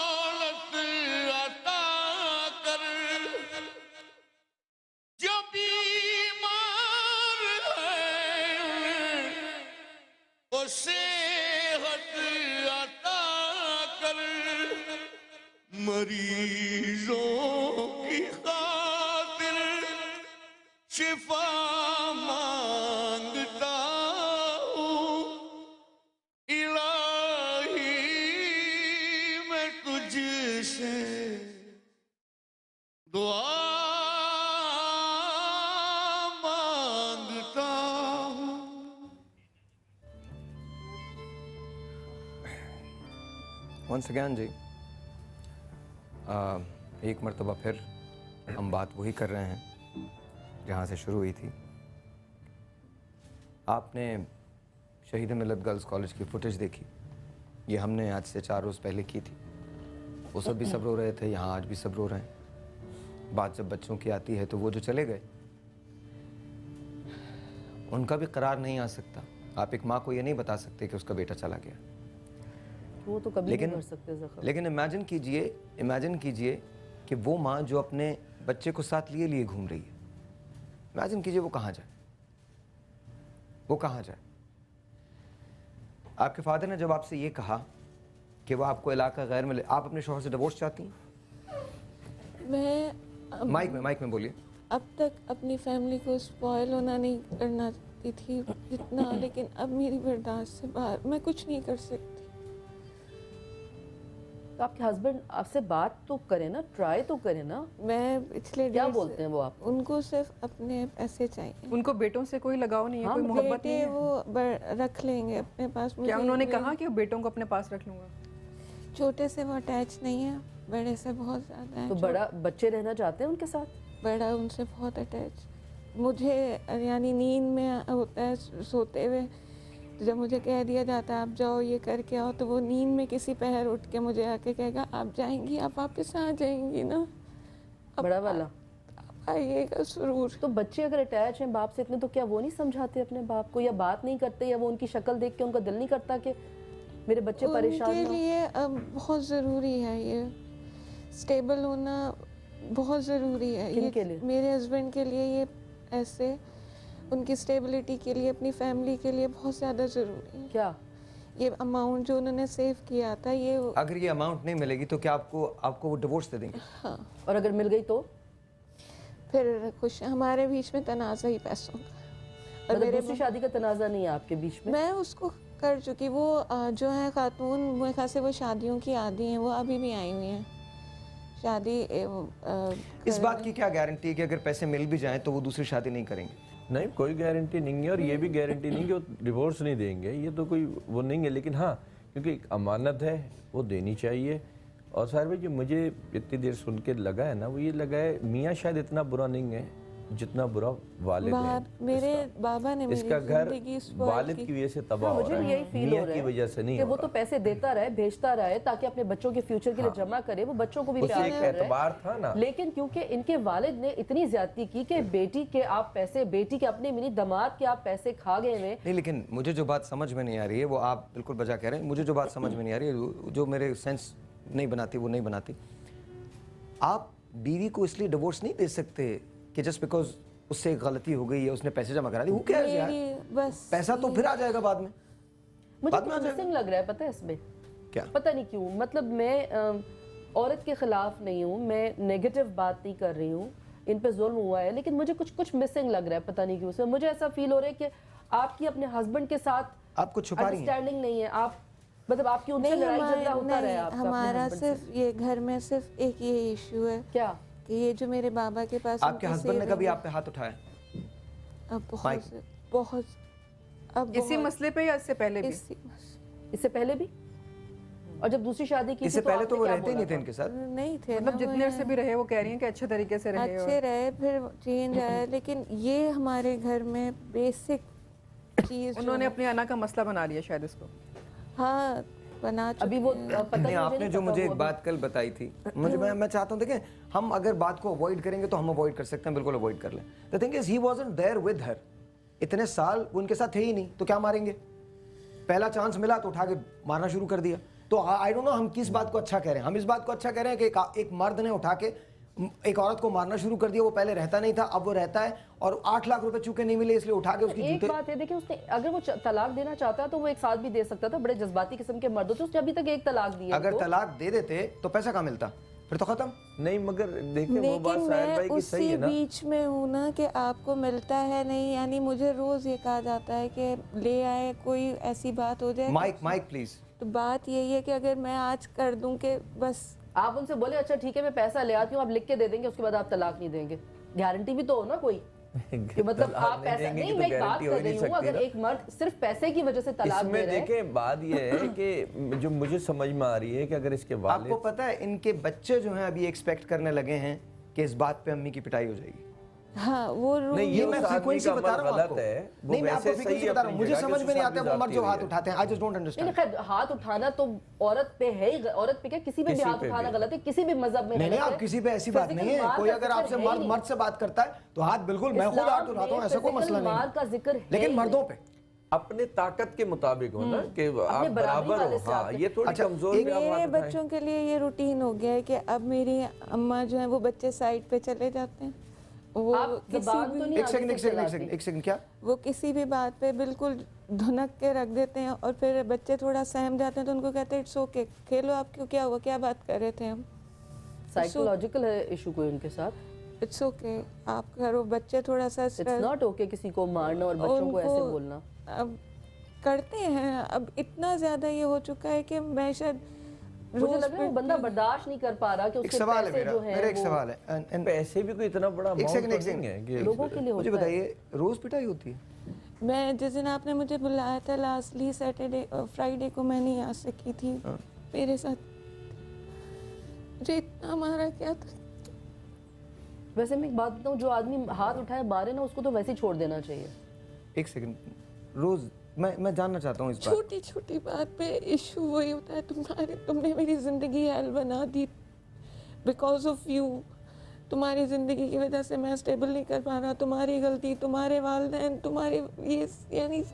मरीजों की खातिर शिफा मांगता हूँ इलाही मैं तुझसे दुआ मांगता हूँ। वंस अगैन जी, एक मरतबा फिर हम बात वही कर रहे हैं जहाँ से शुरू हुई थी। आपने शहीद मिलत गर्ल्स कॉलेज की फुटेज देखी, ये हमने आज से 4 रोज़ पहले की थी। वो सब भी सब रो रहे थे, यहाँ आज भी सब रो रहे हैं। बात जब बच्चों की आती है तो वो जो चले गए उनका भी करार नहीं आ सकता। आप एक माँ को ये नहीं बता सकते कि उसका बेटा चला गया, वो तो कभी नहीं कर सकते ज़ख्म। लेकिन इमेजिन कीजिए कि वो माँ जो अपने बच्चे को साथ लिए लिए घूम रही है, इमेजिन कीजिए वो कहाँ जाए, वो कहाँ जाए। आपके फादर ने जब आपसे ये कहा कि वो आपको इलाका गैर में आप अपने शौहर से डिवोर्स चाहती हैं? मैं माइक में बोलिए। अब तक अपनी फैमिली को स्पॉइल होना नहीं करना चाहती थी जितना, लेकिन अब मेरी बर्दाश्त से बाहर, मैं कुछ नहीं कर सकती। तो आपके हस्बैंड आपसे बात तो करें ना, ट्राई तो करें ना। मैं पिछले क्या बोलते हैं वो आप? उनको सिर्फ अपने पैसे चाहिए। उनको बेटों से कोई लगाव नहीं है, कोई मोहब्बत नहीं है। वो रख लेंगे अपने पास। क्या उन्होंने कहा कि वो बेटों को अपने पास रख लूंगा? छोटे से वो अटैच नहीं है, बड़े से बहुत ज़्यादा है। तो बड़ा बच्चे रहना चाहते हैं उनके साथ? बड़ा उनसे बहुत अटैच। मुझे यानी नींद में होता है सोते हुए, जब मुझे कह दिया जाता है आप जाओ ये करके आओ, तो वो नींद में किसी पहर उठ के मुझे आके कहेगा आप जाएंगी, आप वापस आ जाएंगी ना। बड़ा वाला आइएगा जरूर। तो बच्चे अगर अटैच हैं बाप से इतने, तो क्या वो नहीं समझाते अपने बाप को, या बात नहीं करते, या वो उनकी शक्ल देख के उनका दिल नहीं करता कि मेरे बच्चे परेशान उनके लिए बहुत ज़रूरी है ये स्टेबल होना, बहुत ज़रूरी है। किनके लिए? मेरे हस्बैंड के लिए ये ऐसे उनकी स्टेबिलिटी के लिए, अपनी फैमिली के लिए बहुत ज़्यादा ज़रूरी है। क्या? ये अमाउंट जो उन्होंने सेव किया था, ये अगर ये अमाउंट नहीं मिलेगी तो क्या आपको वो डिवोर्स दे देंगे? हाँ। और अगर मिल गई तो फिर कुछ हमारे बीच में तनाज़ा ही पैसों का। और मेरे दूसरी शादी का तनाज़ा नहीं है आपके बीच में? मैं उसको कर चुकी। वो जो है खातून, मेरे ख्याल से वो शादियों की आदी हैं, वो अभी भी आई हुई हैं शादी। इस बात की क्या गारंटी है कि अगर पैसे मिल भी जाएं तो वो दूसरी शादी नहीं करेंगे? नहीं, कोई गारंटी नहीं है, और ये भी गारंटी नहीं कि वो डिवोर्स नहीं देंगे, ये तो कोई वो नहीं है। लेकिन हाँ, क्योंकि एक अमानत है वो देनी चाहिए। और साहिर भाई, जो मुझे इतनी देर सुन के लगा है ना, वो ये लगा है मियाँ शायद इतना बुरा नहीं है जितना बुरा वालिद है। मेरे बाबा ने इसका घर वालिद की वजह से तबाह हो रहा है, मुझे यही फील हो रहा की वजह से नहीं कि हो वो तो पैसे देता रहे, भेजता रहे, ताकि अपने बच्चों के फ्यूचर के लिए जमा करे, वो बच्चों को भी प्यार कर रहे एतबार था ना। लेकिन क्योंकि इनके वालिद ने इतनी ज्यादती की कि बेटी के आप पैसे, बेटी के अपने मिनी दामाद के आप पैसे खा गए हैं। नहीं, लेकिन मुझे जो बात समझ में नहीं आ रही है, वो आप बिल्कुल बजा कह रहे हैं, मुझे जो बात समझ में नहीं आ रही है, जो मेरे सेंस नहीं बनाती, वो नहीं बनाती। आप बीवी को इसलिए डिवोर्स नहीं दे सकते कि जस्ट बिकॉज उससे गलती हो गई है, उसने पैसे जमा करा दी, वो क्या है यार, बस पैसा तो फिर आ जाएगा बाद में। मुझे मिसिंग लग रहा है, पता है इसमें क्या? पता नहीं क्यों। मतलब मैं औरत के खिलाफ नहीं हूँ, मैं नेगेटिव बात नहीं कर रही हूँ, इन पे जुल्म हुआ है, लेकिन मुझे कुछ मिसिंग लग रहा है, पता नहीं क्यों। उसमें मुझे ऐसा फील हो रहा है कि आपकी अपने हस्बैंड के साथ आपको छुपा रही है, अंडरस्टैंडिंग नहीं है। आप मतलब आपकी उनसे लड़ाई झगड़ा होता रहा है आपका? हमारा सिर्फ ये घर में सिर्फ एक ये इशू है। क्या? कि ये जो मेरे बाबा के पास आपके हस्बैंड ने कभी आप पे हाथ उठाया? अब बहुत अब इसी मसले पे या इससे पहले भी? इससे पहले भी। और जब दूसरी शादी की इससे पहले तो वो रहते ही नहीं थे इनके साथ? नहीं थे, मतलब जितने से भी रहे वो कह रही हैं कि अच्छे तरीके से रहे, अच्छे रहे, फिर चेंज आया। लेकिन ये हमारे घर में बेसिक चीज उन्होंने अपनी अना का मसला बना लिया शायद इसको। हाँ, बना अभी वो नहीं, आपने जो मुझे एक बात कल बताई थी, मुझे मैं चाहता हूँ, देखें, हम अगर बात को अवॉइड करेंगे तो हम अवॉइड कर सकते हैं, बिल्कुल अवॉइड कर लें। The thing is he wasn't there with her, इतने साल वो उनके साथ थे ही नहीं, तो क्या मारेंगे? पहला चांस मिला तो उठा के मारना शुरू कर दिया। तो आई डोंट नो हम किस बात को अच्छा कह रहे हैं। हम इस बात को अच्छा कह रहे हैं कि एक मर्द ने उठा के एक औरत को मारना शुरू कर दिया, वो पहले रहता नहीं था, अब वो रहता है, और 8 लाख रुपए चूके नहीं मिले इसलिए उठा के उसकी एक बात है, देखिए, उसने अगर वो तलाक देना चाहता तो वो एक साथ भी दे सकता था। बड़े जज्बाती किस्म के मर्द होते, उसने अभी तक एक तलाक दी है। अगर तलाक दे देते तो पैसा कहाँ मिलता? फिर तो खत्म। नहीं मगर देखिए वो बात लेकिन साहिर मैं भाई की सही उसी है ना। बीच में हूँ ना कि आपको मिलता है नहीं, यानी मुझे रोज़ ये कहा जाता है कि ले आए, कोई ऐसी बात हो जाए। Mike please. तो बात यही है कि अगर मैं आज कर दूं कि बस आप उनसे बोले अच्छा ठीक है मैं पैसा ले आती हूँ, आप लिख के दे देंगे, उसके बाद आप तलाक नहीं देंगे, गारंटी भी तो हो ना कोई कि मतलब आप पैसा नहीं, मैं एक बात कर रही हूँ, अगर एक मर्द सिर्फ पैसे की वजह से तलाक दे रहे हैं। देखें बात ये है कि जो मुझे समझ में आ रही है कि अगर इसके वालिद, आपको पता है इनके बच्चे जो हैं अभी एक्सपेक्ट करने लगे हैं कि इस बात पे अम्मी की पिटाई हो जाएगी। हाँ वो नहीं ये मैं फ्रीक्वेंसी बता रहा हूँ आपको। वो नहीं मैं आपको वैसे सही फ्रीक्वेंसी बता रहा हूँ, मुझे अपनी समझ जगह में नहीं कि आता वो मर्द जो हाथ उठाते हैं। I just don't understand. खैर हाथ उठाना तो औरत पे है ही, औरत पे क्या किसी पे भी हाथ उठाना गलत है, किसी भी मजहब में नहीं आप किसी पे ऐसी बात नहीं है। कोई अगर आपसे मर्द से बात करता है तो हाथ बिल्कुल, मैं खुद हाथ उठाता हूँ, ऐसा कोई मसला नहीं का जिक्र है, लेकिन मर्दों पे अपने ताकत के मुताबिक हो ना कि आप बराबर हो। हाँ ये थोड़ी कमजोर भी आप मेरे हाथ उठाएं। बच्चों के लिए ये रूटीन हो गया है कि अब मेरी अम्मा जो है वो बच्चे साइड पे चले जाते हैं, वो एक सेकंड क्या वो किसी भी बात पे बिल्कुल धुनक के रख देते हैं और फिर बच्चे थोड़ा सहम जाते हैं तो उनको कहते हैं इट्स ओके, खेलो आप, क्यों क्या हुआ, क्या बात कर रहे थे हम। साइकोलॉजिकल है इशू कोई उनके साथ, इट्स ओके आप करो। बच्चे थोड़ा सा इट्स नॉट ओके किसी को मारना और बच्चों को ऐसे बोलना। अब करते हैं, अब इतना ज्यादा ये हो चुका है कि मैं शायद मुझे लग रहा है वो बंदा बर्दाश्त नहीं कर पा रहा कि उसके पैसे जो हैं, मेरा एक सवाल है, पैसे भी कोई इतना बड़ा एक सेकंड है कि लोगों के लिए मुझे बताइए रोज पिटाई होती है? मैं जिस दिन आपने मुझे बुलाया था लास्टली सैटरडे फ्राइडे को मैं नहीं आ सकी थी, मेरे साथ मुझे इतना मारा क्या था। वैसे मैं एक बात बताऊं, जो आदमी हाथ उठाए मारे ना उसको तो वैसे ही छोड़ देना चाहिए। एक सेकंड, रोज मैं जानना चाहता हूँ इस बात। छोटी छोटी बात पे इशू वही होता है, तुमने मेरी ज़िंदगी हेल बना दी बिकॉज ऑफ यू। तुम्हारी ज़िंदगी की वजह से मैं स्टेबल नहीं कर पा रहा, तुम्हारी गलती, तुम्हारे वालिदैन, तुम्हारे ये, यानी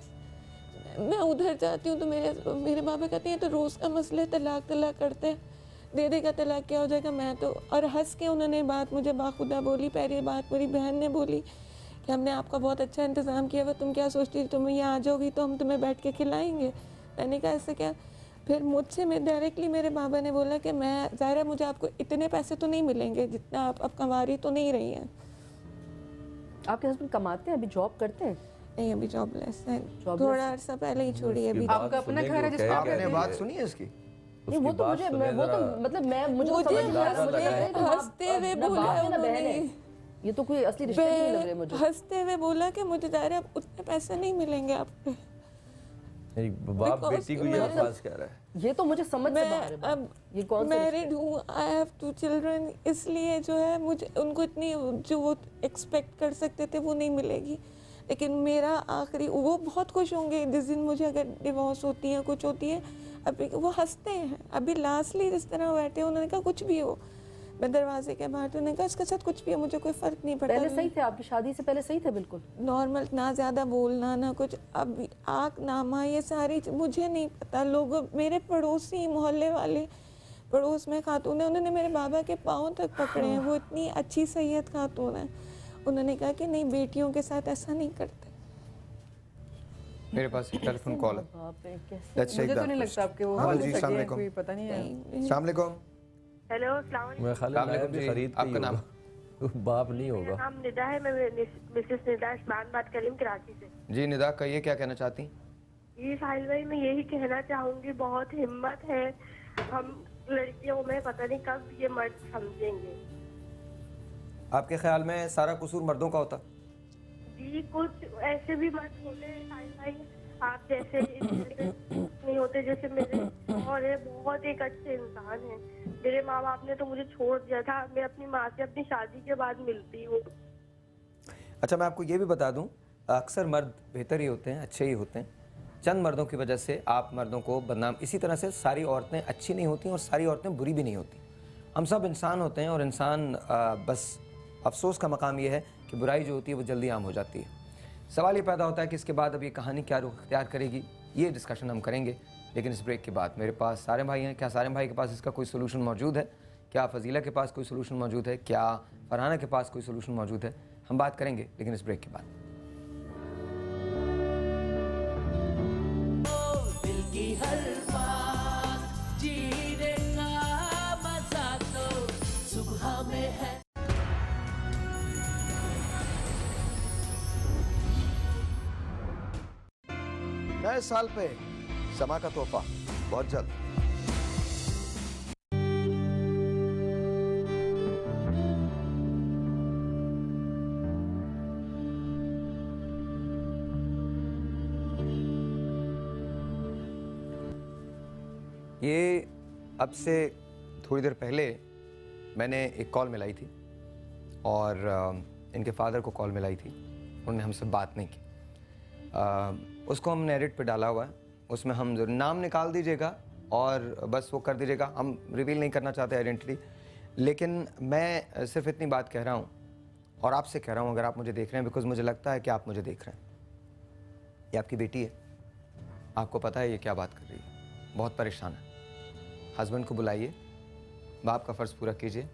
मैं उधर जाती हूँ तो मेरे बाबा कहते हैं तो रोज़ का मसले तलाक करते हैं, दे देगा तलाक क्या हो जाएगा। मैं तो और हंस के उन्होंने बात मुझे बाखुदा बोली, पहली बात मेरी बहन ने बोली कि हमने आपका बहुत अच्छा इंतज़ाम किया हुआ, तुम क्या सोचती थी, तुम यहाँ आ जाओगी तो हम तुम्हें बैठ के खिलाएंगे। मैंने कहा ऐसे क्या। फिर मुझसे मैं डायरेक्टली मेरे बाबा ने बोला कि मैं ज़ाहिर है मुझे आपको इतने पैसे तो नहीं मिलेंगे जितना आप अब कमा रही तो नहीं रही हैं। आपके हस्बैंड कमाते हैं, अभी जॉब करते हैं? नहीं अभी जॉबलेस है, थोड़ा अर्सा पहले ही छोड़ी है। अभी आपका अपना घर है जिसको आपने बात सुनी है इसकी? नहीं वो तो मुझे वो तो मतलब मैं हंसते हुए बोला उन्होंने, ये तो कोई असली रिश्ते नहीं लग रहे मुझे। हंसते हुए बोला कि मुझे ज़ाहिर है उतने पैसे नहीं मिलेंगे आपको। मेरी बाप बेटी को ये अल्फाज कह रहा है, ये तो मुझे समझ से बाहर है। अब ये कौन सा मैरिड हूँ, आई हैव 2 चिल्ड्रन, इसलिए जो है मुझे उनको इतनी जो वो एक्सपेक्ट कर सकते थे वो नहीं मिलेगी। लेकिन मेरा आखिरी, वो बहुत खुश होंगे जिस दिन मुझे अगर डिवोर्स होती है कुछ होती है, अभी वो हंसते हैं। अभी लास्टली जिस तरह बैठे उन्होंने कहा कुछ भी हो, मैं दरवाजे के बाहर, तो उन्होंने कहा इसके साथ कुछ भी हो मुझे कोई फ़र्क नहीं पड़ता। पहले सही थे, आपकी शादी से पहले सही थे बिल्कुल नॉर्मल, ना ज़्यादा बोलना ना कुछ। अब आँख नामा ये सारी मुझे नहीं पता, लोग मेरे पड़ोसी मोहल्ले वाले पड़ोस में खातून है, उन्होंने मेरे बाबा के पाँव तक पकड़े हैं, वो इतनी अच्छी सैयद खातून है। उन्होंने कहा कि नहीं बेटियों के साथ ऐसा नहीं करते। मेरे पास एक टेलीफोन कॉल है, मुझे तो नहीं लगता आपके वो वाले सगे कोई पता नहीं है। अस्सलाम वालेकुम। हेलो अस्सलाम वालेकुम। मैं खाली खरीद आपका नाम? बाप नहीं होगा। मेरा नाम निदा है, मैं मिसेस निदा उस्मान बात कर रही हूँ कराची से। जी निदा कहिए क्या कहना चाहती? जी साहिल भाई मैं यही कहना चाहूँगी, बहुत हिम्मत है, हम लड़कियों में पता नहीं कब ये मर्द समझेंगे। आपके ख्याल में सारा कसूर मर्दों का होता? जी कुछ ऐसे भी मर्द होते हैं साहिल भाई, आप जैसे नहीं होते, जैसे मेरे और है बहुत एक अच्छे इंसान हैं। मेरे माँ बाप ने तो मुझे छोड़ दिया था, मैं अपनी माँ से अपनी शादी के बाद मिलती हूँ। अच्छा मैं आपको ये भी बता दूं, अक्सर मर्द बेहतर ही होते हैं, अच्छे ही होते हैं। चंद मर्दों की वजह से आप मर्दों को बदनाम, इसी तरह से सारी औरतें अच्छी नहीं होती और सारी औरतें बुरी भी नहीं होती। हम सब इंसान होते हैं और इंसान बस अफसोस का मकाम ये है कि बुराई जो होती है वो जल्दी आम हो जाती है। सवाल ये पैदा होता है कि इसके बाद अब ये कहानी क्या रुख इख्तियार करेगी, ये डिस्कशन हम करेंगे लेकिन इस ब्रेक के बाद। मेरे पास सारे भाई हैं, क्या सारे भाई के पास इसका कोई सोल्यूशन मौजूद है? क्या फजीला के पास कोई सोल्यूशन मौजूद है? क्या फरहाना के पास कोई सोल्यूशन मौजूद है? हम बात करेंगे लेकिन इस ब्रेक के बाद। दिल की हर बात जीने का मजा तो नए साल पे समा का तोहफा बहुत जल्द। ये अब से थोड़ी देर पहले मैंने एक कॉल मिलाई थी और इनके फादर को कॉल मिलाई थी, उन्होंने हमसे बात नहीं की। उसको हमने एडिट पे डाला हुआ है, उसमें हम जो नाम निकाल दीजिएगा और बस वो कर दीजिएगा। हम रिवील नहीं करना चाहते आइडेंटिटी, लेकिन मैं सिर्फ इतनी बात कह रहा हूँ और आपसे कह रहा हूँ, अगर आप मुझे देख रहे हैं, बिकॉज मुझे लगता है कि आप मुझे देख रहे हैं। ये आपकी बेटी है, आपको पता है ये क्या बात कर रही है, बहुत परेशान है। हस्बैंड को बुलाइए, बाप का फ़र्ज़ पूरा कीजिए,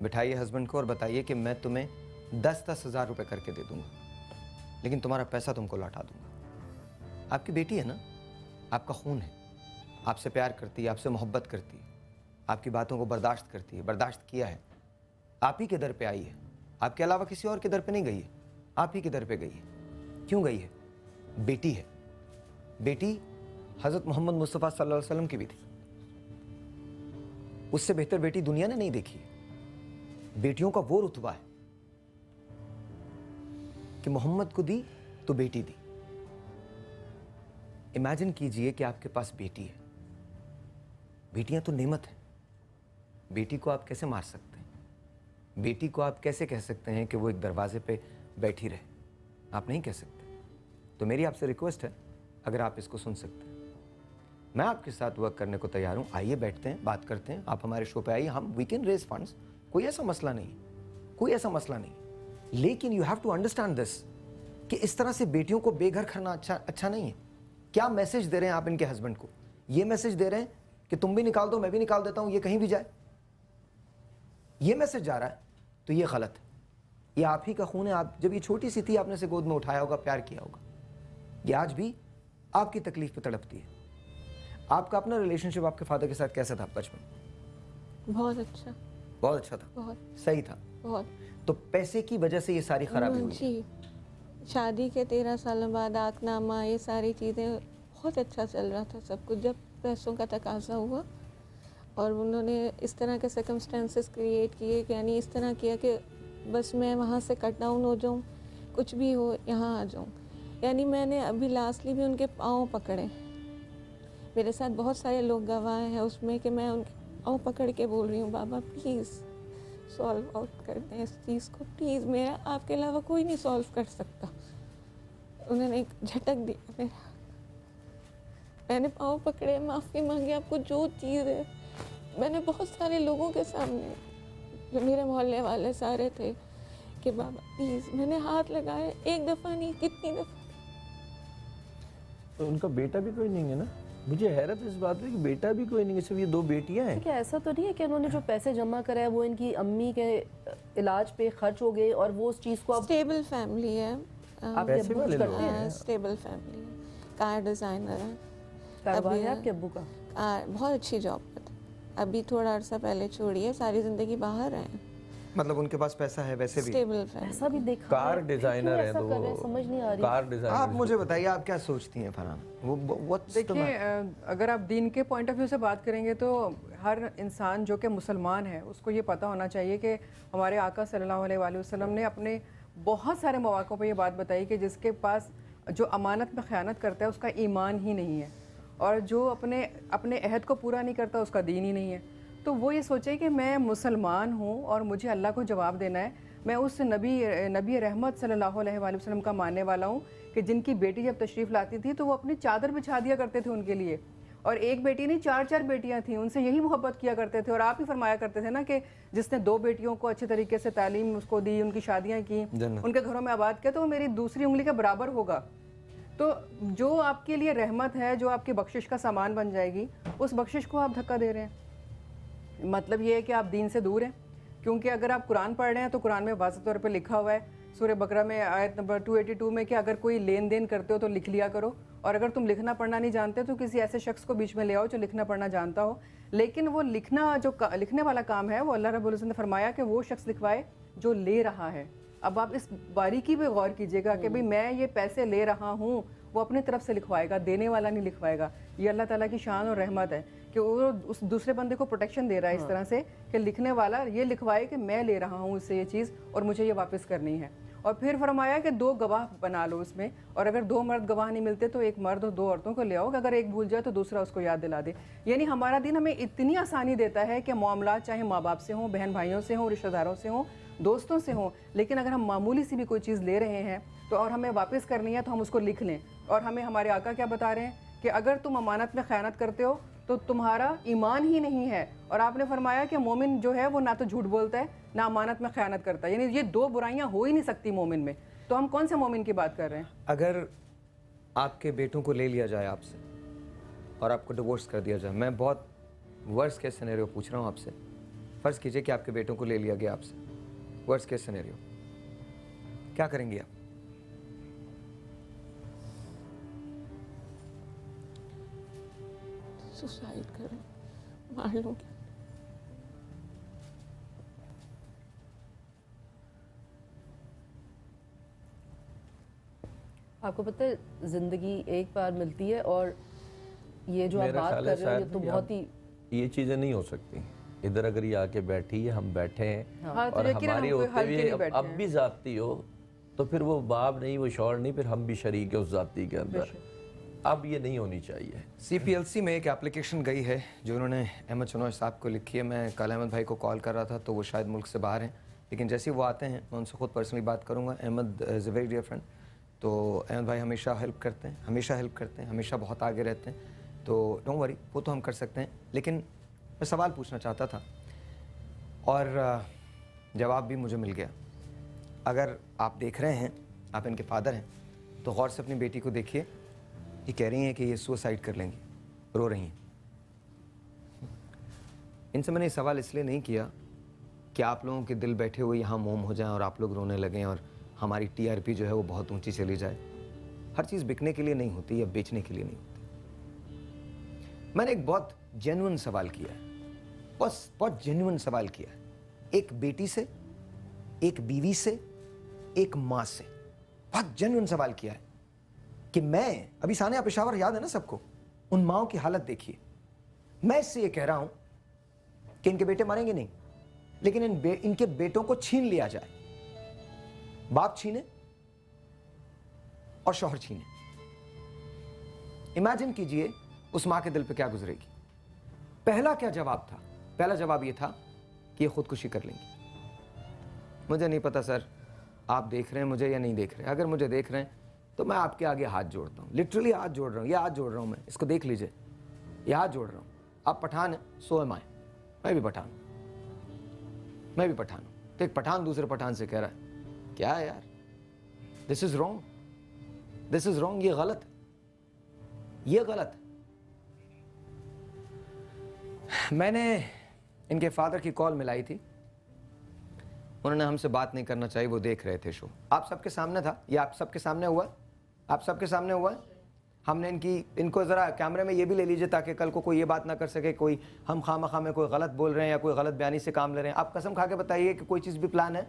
बिठाइए हस्बैंड को और बताइए कि मैं तुम्हें 10-10 हज़ार रुपये करके दे दूँगा, लेकिन तुम्हारा पैसा तुमको लौटा दूँगा। आपकी बेटी है ना, आपका खून है, आपसे प्यार करती है, आपसे मोहब्बत करती है, आपकी बातों को बर्दाश्त करती है, बर्दाश्त किया है। आप ही के दर पे आई है, आपके अलावा किसी और के दर पे नहीं गई है, आप ही के दर पे गई है। क्यों गई है? बेटी है। बेटी हज़रत मोहम्मद मुस्तफ़ा सल्लल्लाहु अलैहि वसल्लम की भी थी, उससे बेहतर बेटी दुनिया ने नहीं देखी है। बेटियों का वो रुतबा है कि मोहम्मद को दी तो बेटी दी। इमेजिन कीजिए कि आपके पास बेटी है। बेटियां तो नेमत है। बेटी को आप कैसे मार सकते हैं? बेटी को आप कैसे कह सकते हैं कि वो एक दरवाजे पे बैठी रहे? आप नहीं कह सकते। तो मेरी आपसे रिक्वेस्ट है, अगर आप इसको सुन सकते हैं, मैं आपके साथ वर्क करने को तैयार हूँ। आइए, बैठते हैं, बात करते हैं। आप हमारे शो पे आइए, हम वी कैन रेज फंड्स, कोई ऐसा मसला नहीं, कोई ऐसा मसला नहीं। लेकिन you have to understand this कि इस तरह से बेटियों को बेघर करना अच्छा नहीं है। क्या मैसेज दे रहे हैं आप इनके हस्बैंड को? ये मैसेज दे रहे हैं कि तुम भी निकाल दो, मैं भी निकाल देता हूँ, ये कहीं भी जाए। ये मैसेज जा रहा है तो ये गलत है। ये आप ही का खून है। आप जब ये छोटी सी थी, आपने से गोद में उठाया होगा, प्यार किया होगा। ये आज भी आपकी तकलीफ पे तड़पती है। आपका अपना रिलेशनशिप आपके फादर के साथ कैसा था बचपन? बहुत अच्छा। बहुत अच्छा था, बहुत सही था। बहुत। तो पैसे की वजह से ये सारी खराबी हुई? जी, शादी के 13 सालों बाद आकनामा, ये सारी चीज़ें बहुत अच्छा चल रहा था सब कुछ। जब पैसों का तकाजा हुआ और उन्होंने इस तरह के सर्कमस्टेंसेस क्रिएट किए कि यानी इस तरह किया कि बस मैं वहाँ से कट डाउन हो जाऊँ, कुछ भी हो, यहाँ आ जाऊँ। यानी मैंने अभी लास्टली भी उनके पाँव पकड़े। मेरे साथ बहुत सारे लोग गवाह हैं उसमें कि मैं उनके पाँव पकड़ के बोल रही हूँ, बाबा प्लीज़ सॉल्व आउट कर दें इस चीज़ को, प्लीज़, मेरा आपके अलावा कोई नहीं सॉल्व कर सकता। उन्होंने एक झटक दिया मेरा, मैंने पाँव पकड़े, माफ़ी मांगी। आपको जो चीज़ है, मैंने बहुत सारे लोगों के सामने, जो मेरे मोहल्ले वाले सारे थे, कि बाबा प्लीज़, मैंने हाथ लगाए, एक दफ़ा नहीं, कितनी दफ़ा। तो उनका बेटा भी कोई नहीं है ना? मुझे हैरत इस बात में कि बेटा भी कोई नहीं है, सिर्फ ये 2 बेटियां हैं। क्या ऐसा तो नहीं है कि उन्होंने जो पैसे जमा कराए वो इनकी अम्मी के इलाज पे खर्च हो गए और वो उस चीज़ को? स्टेबल फैमिली है, आप पैसे वाले लोग हैं? स्टेबल फैमिली है, कार डिज़ाइनर है, कारोबार है आपके अब्बू का? बहुत अच्छी जॉब करते। अभी थोड़ा अर्सा पहले छोड़ी है, सारी ज़िंदगी बाहर हैं। मतलब उनके पास पैसा है वैसे भी? Stable family. ऐसा भी देखा, कार डिजाइनर है, तो समझ नहीं आ रही। Car designer. आप मुझे बताइए, आप क्या सोचती हैं फरहान? वो देखिए, अगर आप दीन के पॉइंट ऑफ व्यू से बात करेंगे तो हर इंसान जो कि मुसलमान है उसको ये पता होना चाहिए कि हमारे आका सल्लल्लाहु अलैहि वसल्लम ने अपने बहुत सारे मौक़ों पर ये बात बताई कि जिसके पास जो अमानत में ख़यानत करता है उसका ईमान ही नहीं है, और जो अपने अहद को पूरा नहीं करता उसका दीन ही नहीं है। तो वो ये सोचे कि मैं मुसलमान हूँ और मुझे अल्लाह को जवाब देना है, मैं उस नबी रहमत सल्लल्लाहु अलैहि वसल्लम का मानने वाला हूँ कि जिनकी बेटी जब तशरीफ़ लाती थी तो वो अपनी चादर बिछा दिया करते थे उनके लिए, और एक बेटी नहीं 4-4 बेटियाँ थीं, उनसे यही मोहब्बत किया करते थे। और आप ही फरमाया करते थे ना कि जिसने 2 बेटियों को अच्छे तरीके से तालीम उसको दी, उनकी शादियाँ की, उनके घरों में आबाद किया, तो वो मेरी दूसरी उंगली के बराबर होगा। तो जो आपके लिए रहमत है, जो आपकी बख्शिश का सामान बन जाएगी, उस बख्शिश को आप धक्का दे रहे हैं। मतलब ये है कि आप दीन से दूर हैं, क्योंकि अगर आप कुरान पढ़ रहे हैं तो कुरान में वाज़ेह तौर पे लिखा हुआ है सूरह बकरा में आयत नंबर 282 में कि अगर कोई लेन देन करते हो तो लिख लिया करो, और अगर तुम लिखना पढ़ना नहीं जानते तो किसी ऐसे शख्स को बीच में ले आओ जो लिखना पढ़ना जानता हो। लेकिन वो लिखने वाला काम है वो अल्लाह रब्बुल इज़्ज़त ने फरमाया कि वो शख्स लिखवाए जो ले रहा है। अब आप इस बारीकी पे गौर कीजिएगा कि भाई मैं ये पैसे ले रहा हूँ वो अपनी तरफ से लिखवाएगा, देने वाला नहीं लिखवाएगा। ये अल्लाह ताला की शान और रहमत है कि वो उस दूसरे बंदे को प्रोटेक्शन दे रहा है इस तरह से कि लिखने वाला ये लिखवाए कि मैं ले रहा हूँ उससे ये चीज़ और मुझे ये वापस करनी है। और फिर फरमाया कि 2 गवाह बना लो उसमें, और अगर 2 मर्द गवाह नहीं मिलते तो 1 मर्द और 2 औरतों को ले आओ कि अगर एक भूल जाए तो दूसरा उसको याद दिला दे। यानी हमारा दिन हमें इतनी आसानी देता है कि मामलात चाहे माँ बाप से हों, बहन भाइयों से हों, रिश्तेदारों से हों, दोस्तों से हों, लेकिन अगर हम मामूली सी भी कोई चीज़ ले रहे हैं तो और हमें वापस करनी है तो हम उसको लिख लें। और हमें हमारे आका क्या बता रहे हैं कि अगर तुम अमानत में ख़यानत करते हो तो तुम्हारा ईमान ही नहीं है। और आपने फरमाया कि मोमिन जो है वो ना तो झूठ बोलता है ना अमानत में ख़यानत करता है, यानी ये 2 बुराइयां हो ही नहीं सकती मोमिन में। तो हम कौन से मोमिन की बात कर रहे हैं? अगर आपके बेटों को ले लिया जाए आपसे और आपको डिवोर्स कर दिया जाए, मैं बहुत वर्स्ट केस सिनेरियो पूछ रहा हूँ आपसे। फ़र्ज़ कीजिए कि आपके बेटों को ले लिया गया आपसे, वर्स्ट केस सिनेरियो, क्या करेंगे आप? सुसाइड करें, मार लूँगी। आपको पता है ज़िंदगी एक बार मिलती है और ये जो आप बात कर रहे हो ये तो बहुत ही, ये चीज़ें नहीं हो सकती। इधर अगर ये आके बैठी है, हम बैठे हैं हाँ, और हमारी होते हुए अब भी ज़ाती हो तो फिर वो बाप नहीं, वो शौहर नहीं, फिर हम भी शरीक है उस ज़ाती के अंदर। अब ये नहीं होनी चाहिए। CPLC में एक एप्लीकेशन गई है जो उन्होंने अहमद चनोज साहब को लिखी है। मैं कल अहमद भाई को कॉल कर रहा था तो वो शायद मुल्क से बाहर हैं, लेकिन जैसे ही वो आते हैं मैं उनसे खुद पर्सनली बात करूँगा। Ahmed is a very dear friend. तो अहमद भाई हमेशा हेल्प करते हैं, हमेशा हेल्प करते हैं, हमेशा बहुत आगे रहते हैं। तो डोंट वरी, वो तो हम कर सकते हैं। लेकिन मैं सवाल पूछना चाहता था और जवाब भी मुझे मिल गया। अगर आप देख रहे हैं, आप इनके फादर हैं, तो गौर से अपनी बेटी को देखिए। ये कह रही हैं कि ये सुसाइड कर लेंगी, रो रही हैं। इनसे मैंने ये सवाल इसलिए नहीं किया कि आप लोगों के दिल बैठे हुए यहाँ मोम हो जाएं और आप लोग रोने लगें और हमारी TRP जो है वो बहुत ऊंची चली जाए। हर चीज़ बिकने के लिए नहीं होती या बेचने के लिए नहीं होती। मैंने एक बहुत जेन्युइन सवाल किया है, बस बहुत जेन्युइन सवाल किया है। एक बेटी से, एक बीवी से, एक माँ से बहुत जेन्युइन सवाल किया है कि मैं, अभी सानिया पेशावर याद है ना सबको, उन माओं की हालत देखिए। मैं इससे ये कह रहा हूं कि इनके बेटे मरेंगे नहीं, लेकिन इनके बेटों को छीन लिया जाए। बाप छीने और शौहर छीने। इमेजिन कीजिए उस मां के दिल पे क्या गुजरेगी। पहला क्या जवाब था? पहला जवाब ये था कि ये खुदकुशी कर लेंगी। मुझे नहीं पता सर आप देख रहे हैं मुझे या नहीं देख रहे हैं। अगर मुझे देख रहे हैं तो मैं आपके आगे हाथ जोड़ता हूँ, लिटरली हाथ जोड़ रहा हूँ। ये हाथ जोड़ रहा हूँ मैं, इसको देख लीजिए, ये हाथ जोड़ रहा हूँ। आप पठान हैं, सो एम आई, मैं भी पठान हूँ, मैं भी पठान हूँ। तो एक पठान दूसरे पठान से कह रहा है क्या है यार, this is wrong, this is wrong, ये गलत है, ये गलत है। मैंने इनके फादर की कॉल मिलाई थी, उन्होंने हमसे बात नहीं करना चाहिए, वो देख रहे थे शो। आप सबके सामने था, ये आप सबके सामने हुआ, आप सबके सामने हुआ। हमने इनको ज़रा कैमरे में ये भी ले लीजिए ताकि कल को कोई ये बात ना कर सके कोई हम खामा में कोई गलत बोल रहे हैं या कोई गलत बयानी से काम ले रहे हैं। आप कसम खा के बताइए कि कोई चीज़ भी प्लान है?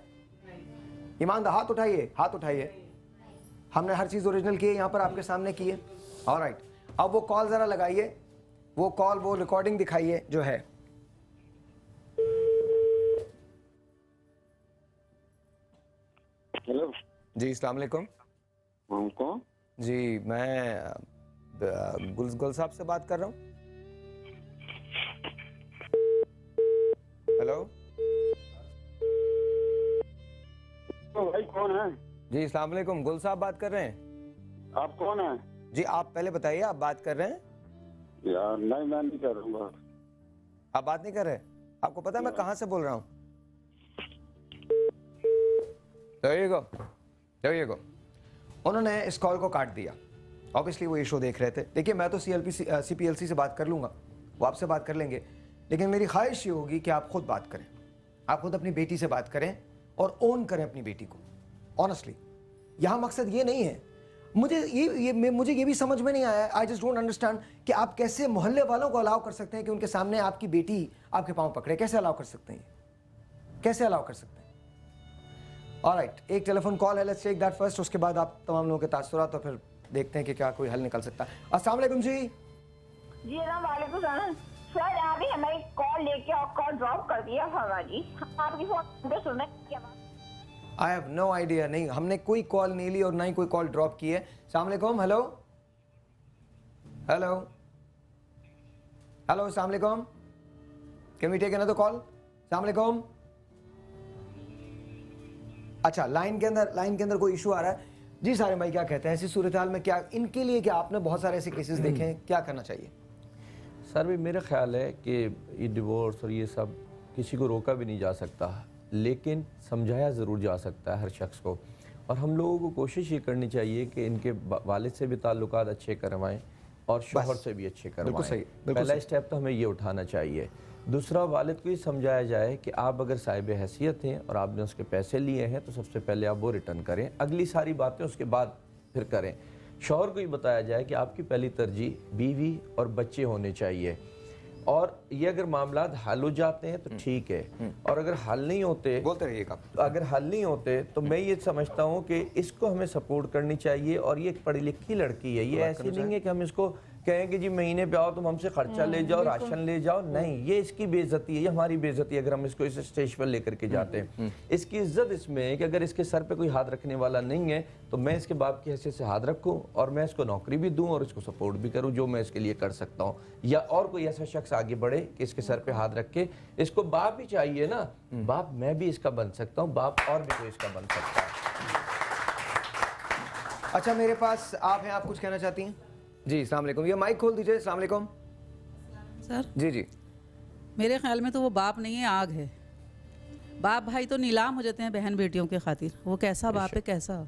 ईमानदार हाथ उठाइए, हाथ उठाइए। हमने हर चीज़ ओरिजिनल की है, यहाँ पर आपके सामने की है। ऑलराइट, अब वो कॉल ज़रा लगाइए, वो कॉल, वो रिकॉर्डिंग दिखाइए जो है। हेलो जी, अस्सलाम वालेकुम। कौन? जी, मैं गुल साहब से बात कर रहा हूँ। हेलो भाई, कौन है? जी, अस्सलाम वालेकुम, गुल साहब बात कर रहे हैं। आप कौन हैं? जी, आप पहले बताइए, आप बात कर रहे हैं? यार नहीं, मैं नहीं कर रहा हूँ। आप बात नहीं कर रहे? आपको पता है मैं कहाँ से बोल रहा हूँ? There you go. There you go. उन्होंने इस कॉल को काट दिया। ऑब्वियसली वो ये शो देख रहे थे। देखिए, मैं तो CPLC से बात कर लूँगा, वो आपसे बात कर लेंगे, लेकिन मेरी ख्वाहिश ये होगी कि आप खुद बात करें, आप खुद अपनी बेटी से बात करें और ओन करें अपनी बेटी को। ऑनेस्टली यहाँ मकसद ये नहीं है, मुझे ये भी समझ में नहीं आया, आई जस्ट डोंट अंडरस्टैंड कि आप कैसे मोहल्ले वालों को अलाउ कर सकते हैं कि उनके सामने आपकी बेटी आपके पाँव पकड़े। कैसे अलाउ कर सकते हैं? कैसे अलाउ कर सकते हैं? ऑलराइट, एक टेलीफोन कॉल है, लेट्स टेक दैट फर्स्ट। उसके बाद आप तमाम लोगों के तासुरात और फिर देखते हैं कि क्या कोई हल निकल सकता है। अस्सलाम वालेकुम जी। जी वालेकुम सलाम सर, अभी हमें कॉल लेके और कॉल ड्रॉप कर दिया फरवा जी, आपकी फोन पे सुनने क्या बात? आई हैव नो आइडिया, नहीं हमने कोई कॉल नहीं ली और ना ही कोई कॉल ड्रॉप की है। अस्सलाम वालेकुम। हेलो हेलो हेलो, अस्सलाम वालेकुम। Can we take another call? अस्सलाम वालेकुम। अच्छा, लाइन के अंदर कोई इशू आ रहा है जी। सारे भाई क्या कहते हैं ऐसी सूरत हाल में, क्या इनके लिए, क्या आपने बहुत सारे ऐसे केसेस देखे हैं, क्या करना चाहिए? सर भी मेरा ख्याल है कि ये डिवोर्स और ये सब किसी को रोका भी नहीं जा सकता, लेकिन समझाया ज़रूर जा सकता है हर शख्स को। और हम लोगों को कोशिश ये करनी चाहिए कि इनके वालिद से भी ताल्लुकात अच्छे करवाएं और शोहर से भी अच्छे करवाएं। पहला स्टेप तो हमें ये उठाना चाहिए। दूसरा, वालिद को ये समझाया जाए कि आप अगर साहिब हैसियत हैं और आपने उसके पैसे लिए हैं तो सबसे पहले आप वो रिटर्न करें, अगली सारी बातें उसके बाद फिर करें। शौहर को ये बताया जाए कि आपकी पहली तरजीह बीवी और बच्चे होने चाहिए, और ये अगर मामला हल हो जाते हैं तो ठीक है, और अगर हल नहीं होते, बोलते रहिएगा, अगर हल नहीं होते तो मैं ये समझता हूँ कि इसको हमें सपोर्ट करनी चाहिए। और ये एक पढ़ी लिखी लड़की है, ये ऐसी नहीं है कि हम इसको कहें कि जी महीने पे आओ तुम हमसे खर्चा ले जाओ, राशन ले जाओ, नहीं, ये इसकी बेइज्जती है, ये हमारी बेइज्जती है अगर हम इसको इस स्टेज पर लेकर के जाते हैं। इसकी इज्जत इसमें है कि अगर इसके सर पे कोई हाथ रखने वाला नहीं है तो मैं इसके बाप की हैसियत से हाथ रखूं और मैं इसको नौकरी भी दूं और इसको सपोर्ट भी करूं, जो मैं इसके लिए कर सकता हूं। या और कोई ऐसा शख्स आगे बढ़े कि इसके सर पे हाथ रख के, इसको बाप ही चाहिए ना, बाप मैं भी इसका बन सकता हूँ, बाप और भी कोई इसका बन सकता है। अच्छा, मेरे पास आप हैं, आप कुछ कहना चाहती हैं? जी अस्सलाम वालेकुम, ये माइक खोल दीजिए। अस्सलाम वालेकुम सर। जी जी, मेरे ख्याल में तो वो बाप नहीं है, आग है। बाप भाई तो नीलाम हो जाते हैं बहन बेटियों के खातिर, वो कैसा बाप है कैसा।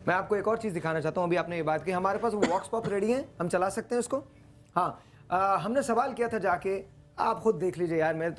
मैं आपको एक और चीज़ दिखाना चाहता हूँ। अभी आपने ये बात की, हमारे पास वो वॉक्स पॉप रेडी है, हम चला सकते हैं उसको। हाँ, हमने सवाल किया था जाके, आप खुद देख लीजिए यार, मैं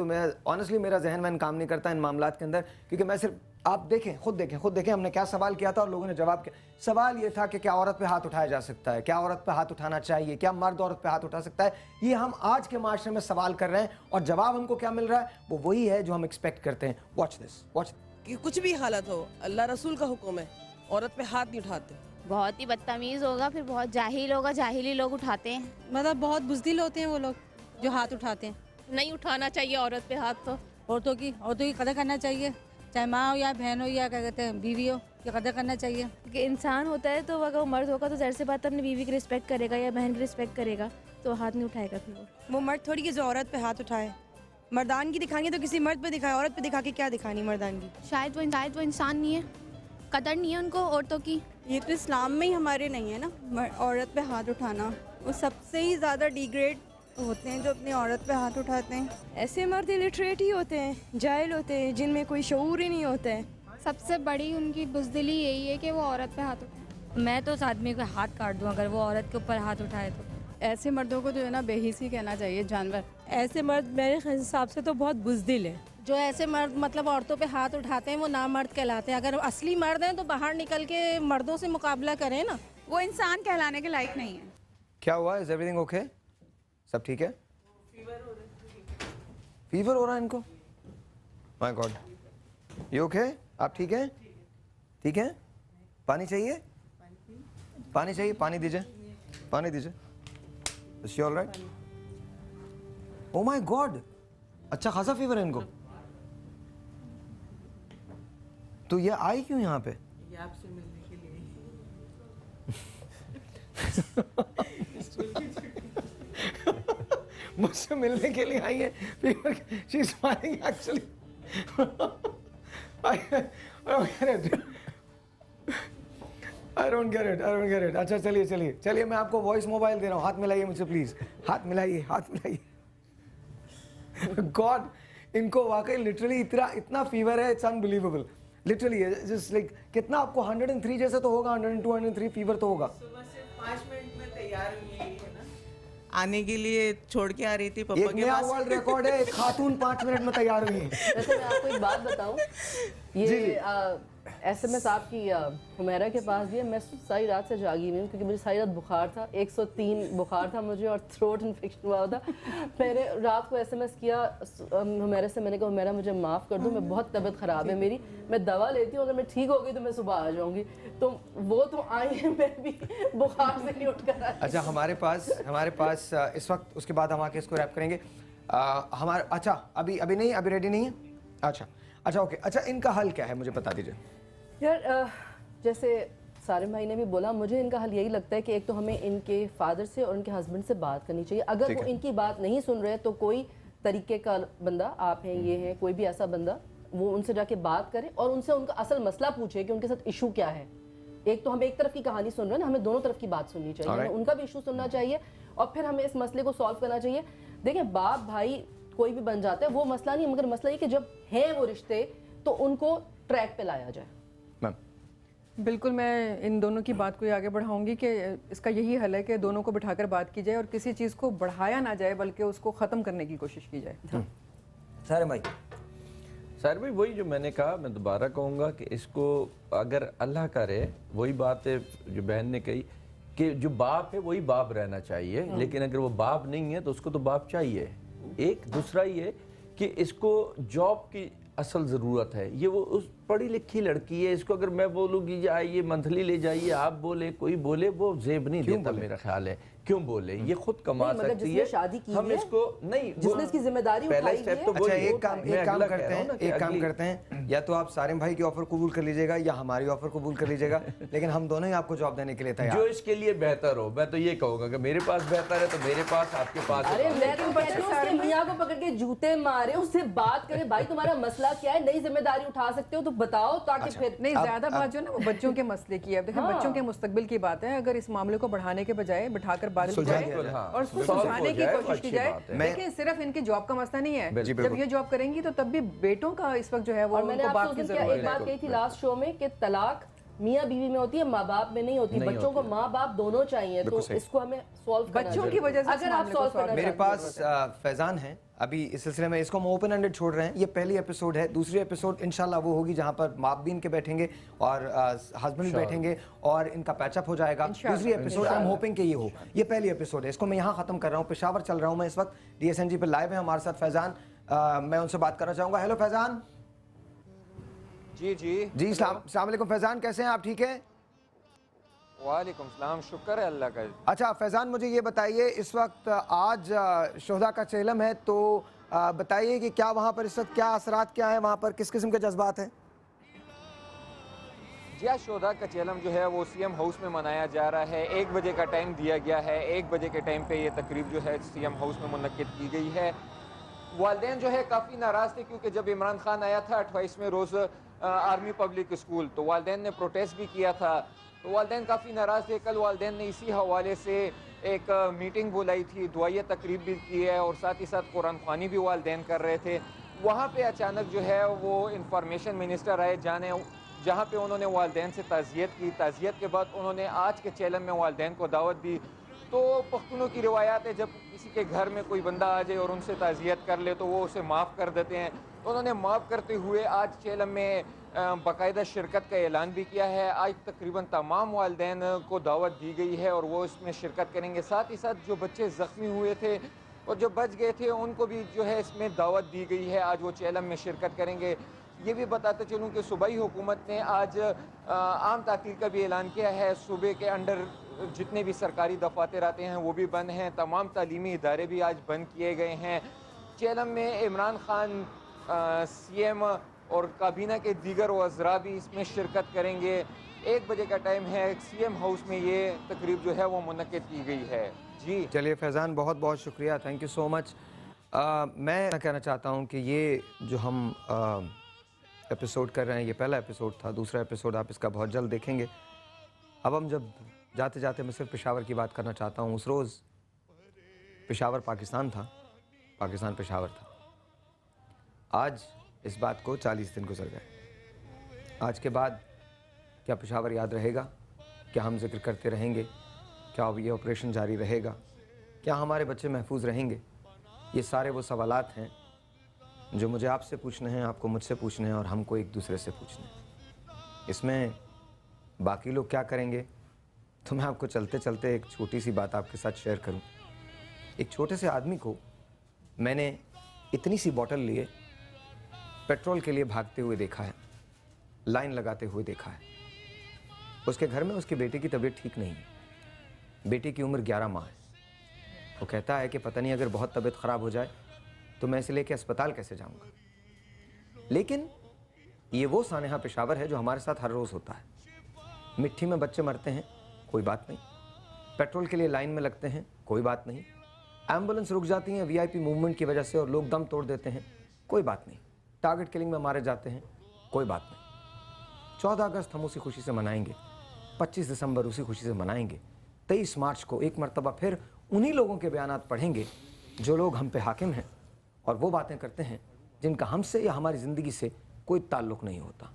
ऑनेस्टली मेरा जहन वहन काम नहीं करता इन मामलात के अंदर, क्योंकि मैं सिर्फ, आप देखें, खुद देखें हमने क्या सवाल किया था और लोगों ने जवाब किया। सवाल ये था कि क्या औरत पे हाथ उठाया जा सकता है, क्या औरत पे हाथ उठाना चाहिए, क्या मर्द औरत पे हाथ उठा सकता है। ये हम आज के माशरे में सवाल कर रहे हैं और जवाब हमको क्या मिल रहा है, वो वही है जो हम एक्सपेक्ट करते हैं। Watch this, watch. कि कुछ भी हालत हो, अल्लाह रसूल का हुक्म है, औरत पे हाथ नहीं उठाते। बहुत ही बदतमीज होगा, फिर बहुत जाहिल होगा, जाहिली लोग उठाते हैं, मतलब बहुत बुज़दिल होते हैं वो लोग जो हाथ उठाते हैं। नहीं उठाना चाहिए औरत पे हाथ, तो औरतों की कदर करना चाहिए, चाहे माँ हो या बहन हो या क्या कहते हैं बीवी हो, ये कदर करना चाहिए। कि इंसान होता है तो अगर वो मर्द होगा तो ज़ाहिर सी बात अपनी बीवी की रिस्पेक्ट करेगा या बहन की रिस्पेक्ट करेगा, तो हाथ नहीं उठाएगा फिर वो मर्द थोड़ी कि जो औरत पे हाथ उठाए। मर्दानगी दिखानी तो किसी मर्द पे दिखाए, औरत पे दिखा के क्या दिखानी मर्दानगी। शायद वो इंसान नहीं है, कदर नहीं है उनको औरतों की। ये तो इस्लाम में ही हमारे नहीं है ना, औरत पे हाथ उठाना। वो सबसे ही ज़्यादा डिग्रेड होते हैं जो अपनी औरत पे हाथ उठाते हैं। ऐसे मर्द इलिटरेट ही होते हैं, जाहिल होते हैं, जिनमें कोई शऊर ही नहीं होता है। सबसे बड़ी उनकी बुज़दिली यही है कि वो औरत पे हाथ उठाए। मैं तो उस आदमी को हाथ काट दूँ अगर वो औरत के ऊपर हाथ उठाए तो। ऐसे मर्दों को जो है ना बेहिसी कहना चाहिए, जानवर। ऐसे मर्द मेरे हिसाब से तो बहुत बुज़दिल है। जो ऐसे मर्द मतलब औरतों पे हाथ उठाते हैं वो नामर्द कहलाते हैं। अगर असली मर्द हैं तो बाहर निकल के मर्दों से मुकाबला करें ना, वो इंसान कहलाने के लायक नहीं है। क्या हुआ? Is everything okay? सब ठीक है? फीवर हो रहा है इनको? माय गॉड, ये ओके? आप ठीक हैं? ठीक है? पानी चाहिए? पानी चाहिए? पानी दीजिए, पानी दीजिए। Is she all right? Oh my God, अच्छा खासा फीवर है इनको। तो ये आई क्यों यहाँ पे? ये आपसे मिलने के लिए। मुझसे मिलने के लिए आई है। Fever, she is smiling actually. I don't get it. अच्छा चलिए मैं आपको वॉइस मोबाइल दे रहा हूँ, हाथ मिलाइए मुझसे प्लीज, हाथ मिलाइए। गॉड, इनको वाकई लिटरली इतना फीवर है, it's unbelievable. Literally just like, कितना आपको 103 जैसा तो होगा, 102 103 फीवर तो होगा। सुबह से 5 मिनट में तैयार हुई है ना, आने के लिए छोड़ के आ रही थी पापा के नया पास। वर्ल्ड रिकॉर्ड है, एक खातून 5 मिनट में तैयार हुई है। वैसे मैं आपको एक बात बताऊं, ये SMS आपकी हुमैरा के पास भी है। मैं सारी रात से जागी हुई हूँ क्योंकि मुझे सारी रात बुखार था, 103 बुखार था मुझे और थ्रोट इन्फेक्शन हुआ था। मैंने रात को SMS किया हुमैरा से, मैंने कहा हुमैरा मुझे माफ़ कर दो, मैं बहुत तबीयत ख़राब है मेरी, मैं दवा लेती हूँ, अगर मैं ठीक हो गई तो मैं सुबह आ जाऊँगी। तो वो तो आई है, मैं भी बुखार से नहीं उठ कर आई। अच्छा हमारे पास इस वक्त, उसके बाद हम आके इसको रैप करेंगे। हमारा अच्छा अभी नहीं, अभी रेडी नहीं है। अच्छा ओके। अच्छा इनका हल क्या है मुझे बता दीजिए। यार जैसे सारिम भाई ने भी बोला, मुझे इनका हल यही लगता है कि एक तो हमें इनके फादर से और इनके हस्बैंड से बात करनी चाहिए। अगर वो इनकी बात नहीं सुन रहे तो कोई तरीके का बंदा, आप हैं, ये है, कोई भी ऐसा बंदा, वो उनसे जाके बात करे और उनसे उनका असल मसला पूछे कि उनके साथ इशू क्या है। एक तो हम एक तरफ की कहानी सुन रहे हैं ना, हमें दोनों तरफ की बात सुननी चाहिए, हमें उनका भी इशू सुनना चाहिए और फिर हमें इस मसले को सॉल्व करना चाहिए। देखिए बाप भाई कोई भी बन जाता है, वो मसला नहीं, मगर मसला ये कि जब है वो रिश्ते तो उनको ट्रैक पे लाया जाए। बिल्कुल, मैं इन दोनों की बात को आगे बढ़ाऊंगी कि इसका यही हल है कि दोनों को बिठाकर बात की जाए और किसी चीज़ को बढ़ाया ना जाए बल्कि उसको ख़त्म करने की कोशिश की जाए। सारे भाई वही जो मैंने कहा, मैं दोबारा कहूँगा कि इसको अगर अल्लाह करे, वही बात है जो बहन ने कही कि जो बाप है वही बाप रहना चाहिए, लेकिन अगर वो बाप नहीं है तो उसको तो बाप चाहिए। एक दूसरा ये कि इसको जॉब की असल ज़रूरत है। ये वो उस पढ़ी लिखी लड़की है, इसको अगर मैं बोलूँ कि ये मंथली ले जाइए, आप बोले, कोई बोले, वो जेब नहीं देता मेरा ख्याल है। क्यों बोले? ये खुद कमा सकती है, शादी की हम इसको नहीं, जिसने इसकी जिम्मेदारी उठाई है। तो अच्छा एक काम करते हैं, या तो आप सारिम भाई की ऑफर कबूल कर लीजिएगा या हमारी ऑफर कबूल कर लीजिएगा, लेकिन हम दोनों ही आपको जॉब देने के लिए तैयार। जो इसके लिए बेहतर हो। मैं तो ये कहूँगा कि मेरे पास बेहतर है तो मेरे पास, आपके पास। अरे मैं तो कहती हूँ उसके मियाँ को पकड़ के जूते मारे, उससे बात करे, भाई तुम्हारा मसला क्या है, नई जिम्मेदारी उठा सकते हो तो बताओ, ताकि फिर नहीं ज्यादा बात जो है ना वो बच्चों के मसले की है। देखिए बच्चों के मुस्तकबिल की बात है, अगर इस मामले को बढ़ाने के बजाय बिठाकर बात की जाए और उसको सुलझाने की कोशिश की जाए। देखिए सिर्फ इनकी जॉब का मसला नहीं है, जब ये जॉब करेंगी तो तब भी बेटों का इस वक्त जो है वो उनको बात की जरूरत है। एक बात कही थी लास्ट शो में कि तलाक मियाँ बीवी में होती है, माँ बाप में नहीं होती। बच्चों को माँ बाप दोनों चाहिए, तो इसको हमें सॉल्व करना बच्चों की वजह से अगर आप सॉल्व करना। मेरे पास फैजान है अभी इस सिलसिले में, इसको हम ओपन एंडेड छोड़ रहे हैं। ये पहली एपिसोड है, दूसरी एपिसोड इंशाल्लाह वो होगी जहां पर बाप भी इनके बैठेंगे और हस्बैंड बैठेंगे और इनका पैचअप हो जाएगा। दूसरी एपिसोड आई एम होपिंग कि ये हो। ये पहली एपिसोड है, इसको मैं यहाँ खत्म कर रहा हूँ। पेशावर चल रहा हूँ मैं इस वक्त, DSNG पे लाइव है हमारे साथ फैजान। मैं उनसे बात करना चाहूँगा। हेलो फैजान। जी अस्सलाम वालेकुम फैजान, कैसे हैं आप? ठीक है, वालेकुम सलाम, शुक्र है अल्लाह का। अच्छा फैजान मुझे ये बताइए, इस वक्त आज शोहदा का चेलम है, तो बताइए कि क्या वहाँ पर इस वक्त क्या असरात क्या है, वहाँ पर किस किस्म के जज्बात हैं? जी आज शोहदा का चेलम जो है वो CM हाउस में मनाया जा रहा है। 1 बजे का टाइम दिया गया है। 1 बजे के टाइम पे ये तकरीब जो है CM हाउस में मुनक्किद की गई है। वालिदैन जो है काफ़ी नाराज़ थे क्योंकि जब इमरान खान आया था 28वें रोज़ आर्मी पब्लिक स्कूल, तो वालिदैन ने प्रोटेस्ट भी किया था, तो वालिदैन काफ़ी नाराज़ थे। कल वालिदैन ने इसी हवाले से एक मीटिंग बुलाई थी, दुआइया तकरीब भी की है और साथ ही साथ कुरान ख़वानी भी वालिदैन कर रहे थे। वहाँ पे अचानक जो है वो इंफॉर्मेशन मिनिस्टर आए जहाँ पे उन्होंने वालिदैन से ताज़ियत की। ताज़ियत के बाद उन्होंने आज के चैलम में वालिदैन को दावत दी। तो पख्तूनों की रिवायात है, जब किसी के घर में कोई बंदा आ जाए और उनसे ताज़ियत कर ले तो वो उसे माफ़ कर देते हैं। तो उन्होंने माफ़ करते हुए आज चेलम में बाकायदा शिरकत का ऐलान भी किया है। आज तकरीबन तमाम वालिदैन को दावत दी गई है और वो इसमें शिरकत करेंगे। साथ ही साथ जो बच्चे ज़ख्मी हुए थे और जो बच गए थे उनको भी जो है इसमें दावत दी गई है, आज वो चेलम में शिरकत करेंगे। ये भी बताते चलूँ कि सूबाई हुकूमत ने आज आम तातील का भी ऐलान किया है। सूबे के अंडर जितने भी सरकारी दफातर आते हैं वो भी बंद हैं, तमाम तालीमी इदारे भी आज बंद किए गए हैं। चेलम में इमरान खान CM और काबीना के दीगर वज़रा भी इसमें शिरकत करेंगे। 1 बजे का टाइम है, CM हाउस में ये तकरीब जो है वो मुनक्किद की गई है। जी चलिए फैज़ान बहुत बहुत शुक्रिया, थैंक यू सो मच। मैं कहना चाहता हूँ कि ये जो हम एपिसोड कर रहे हैं ये पहला एपिसोड था, दूसरा एपिसोड आप इसका बहुत जल्द देखेंगे। अब हम जब जाते जाते मैं सिर्फ पेशावर की बात करना चाहता हूँ। उस रोज़ पेशावर पाकिस्तान था, पाकिस्तान पेशावर था। आज इस बात को 40 दिन गुजर गए। आज के बाद क्या पेशावर याद रहेगा? क्या हम जिक्र करते रहेंगे? क्या ये ऑपरेशन जारी रहेगा? क्या हमारे बच्चे महफूज रहेंगे? ये सारे वो सवालात हैं जो मुझे आपसे पूछने हैं, आपको मुझसे पूछने हैं और हमको एक दूसरे से पूछने हैं। इसमें बाकी लोग क्या करेंगे तो मैं आपको चलते चलते एक छोटी सी बात आपके साथ शेयर करूं। एक छोटे से आदमी को मैंने इतनी सी बॉटल लिए पेट्रोल के लिए भागते हुए देखा है, लाइन लगाते हुए देखा है। उसके घर में उसकी बेटी की तबीयत ठीक नहीं है, बेटी की उम्र 11 माह है। वो कहता है कि पता नहीं अगर बहुत तबीयत ख़राब हो जाए तो मैं इसे लेके अस्पताल कैसे जाऊंगा। लेकिन ये वो सानेहा पेशावर है जो हमारे साथ हर रोज़ होता है। मिट्टी में बच्चे मरते हैं, कोई बात नहीं। पेट्रोल के लिए लाइन में लगते हैं, कोई बात नहीं। एम्बुलेंस रुक जाती हैं वीआईपी मूवमेंट की वजह से और लोग दम तोड़ देते हैं, कोई बात नहीं। टारगेट किलिंग में मारे जाते हैं, कोई बात नहीं। 14 अगस्त हम उसी खुशी से मनाएंगे, 25 दिसंबर उसी खुशी से मनाएंगे। 23 मार्च को एक मरतबा फिर उन्हीं लोगों के बयानात पढ़ेंगे जो लोग हम पे हाकिम हैं और वो बातें करते हैं जिनका हमसे या हमारी ज़िंदगी से कोई ताल्लुक़ नहीं होता।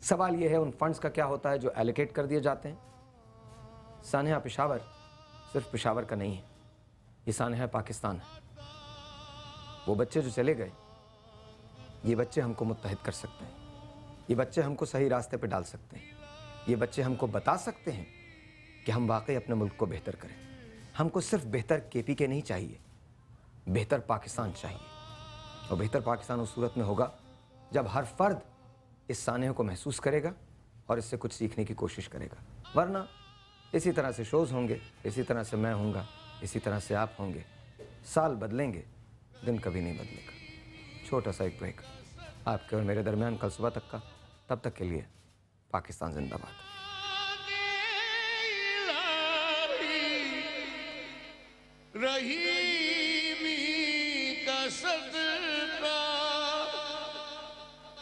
सवाल ये है उन फंड्स का क्या होता है जो एलोकेट कर दिए जाते हैं। सानेहा पेशावर सिर्फ पेशावर का नहीं है, ये सानेहा पाकिस्तान है। वो बच्चे जो चले गए, ये बच्चे हमको मुत्तहिद कर सकते हैं, ये बच्चे हमको सही रास्ते पे डाल सकते हैं, ये बच्चे हमको बता सकते हैं कि हम वाकई अपने मुल्क को बेहतर करें। हमको सिर्फ बेहतर KPK नहीं चाहिए, बेहतर पाकिस्तान चाहिए। और बेहतर पाकिस्तान उस सूरत में होगा जब हर फर्द इस सानेह को महसूस करेगा और इससे कुछ सीखने की कोशिश करेगा। वरना इसी तरह से शोज़ होंगे, इसी तरह से मैं होऊंगा, इसी तरह से आप होंगे। साल बदलेंगे, दिन कभी नहीं बदलेगा। छोटा सा एक ब्रेक आपके और मेरे दरमियान कल सुबह तक का। तब तक के लिए पाकिस्तान जिंदाबाद। रही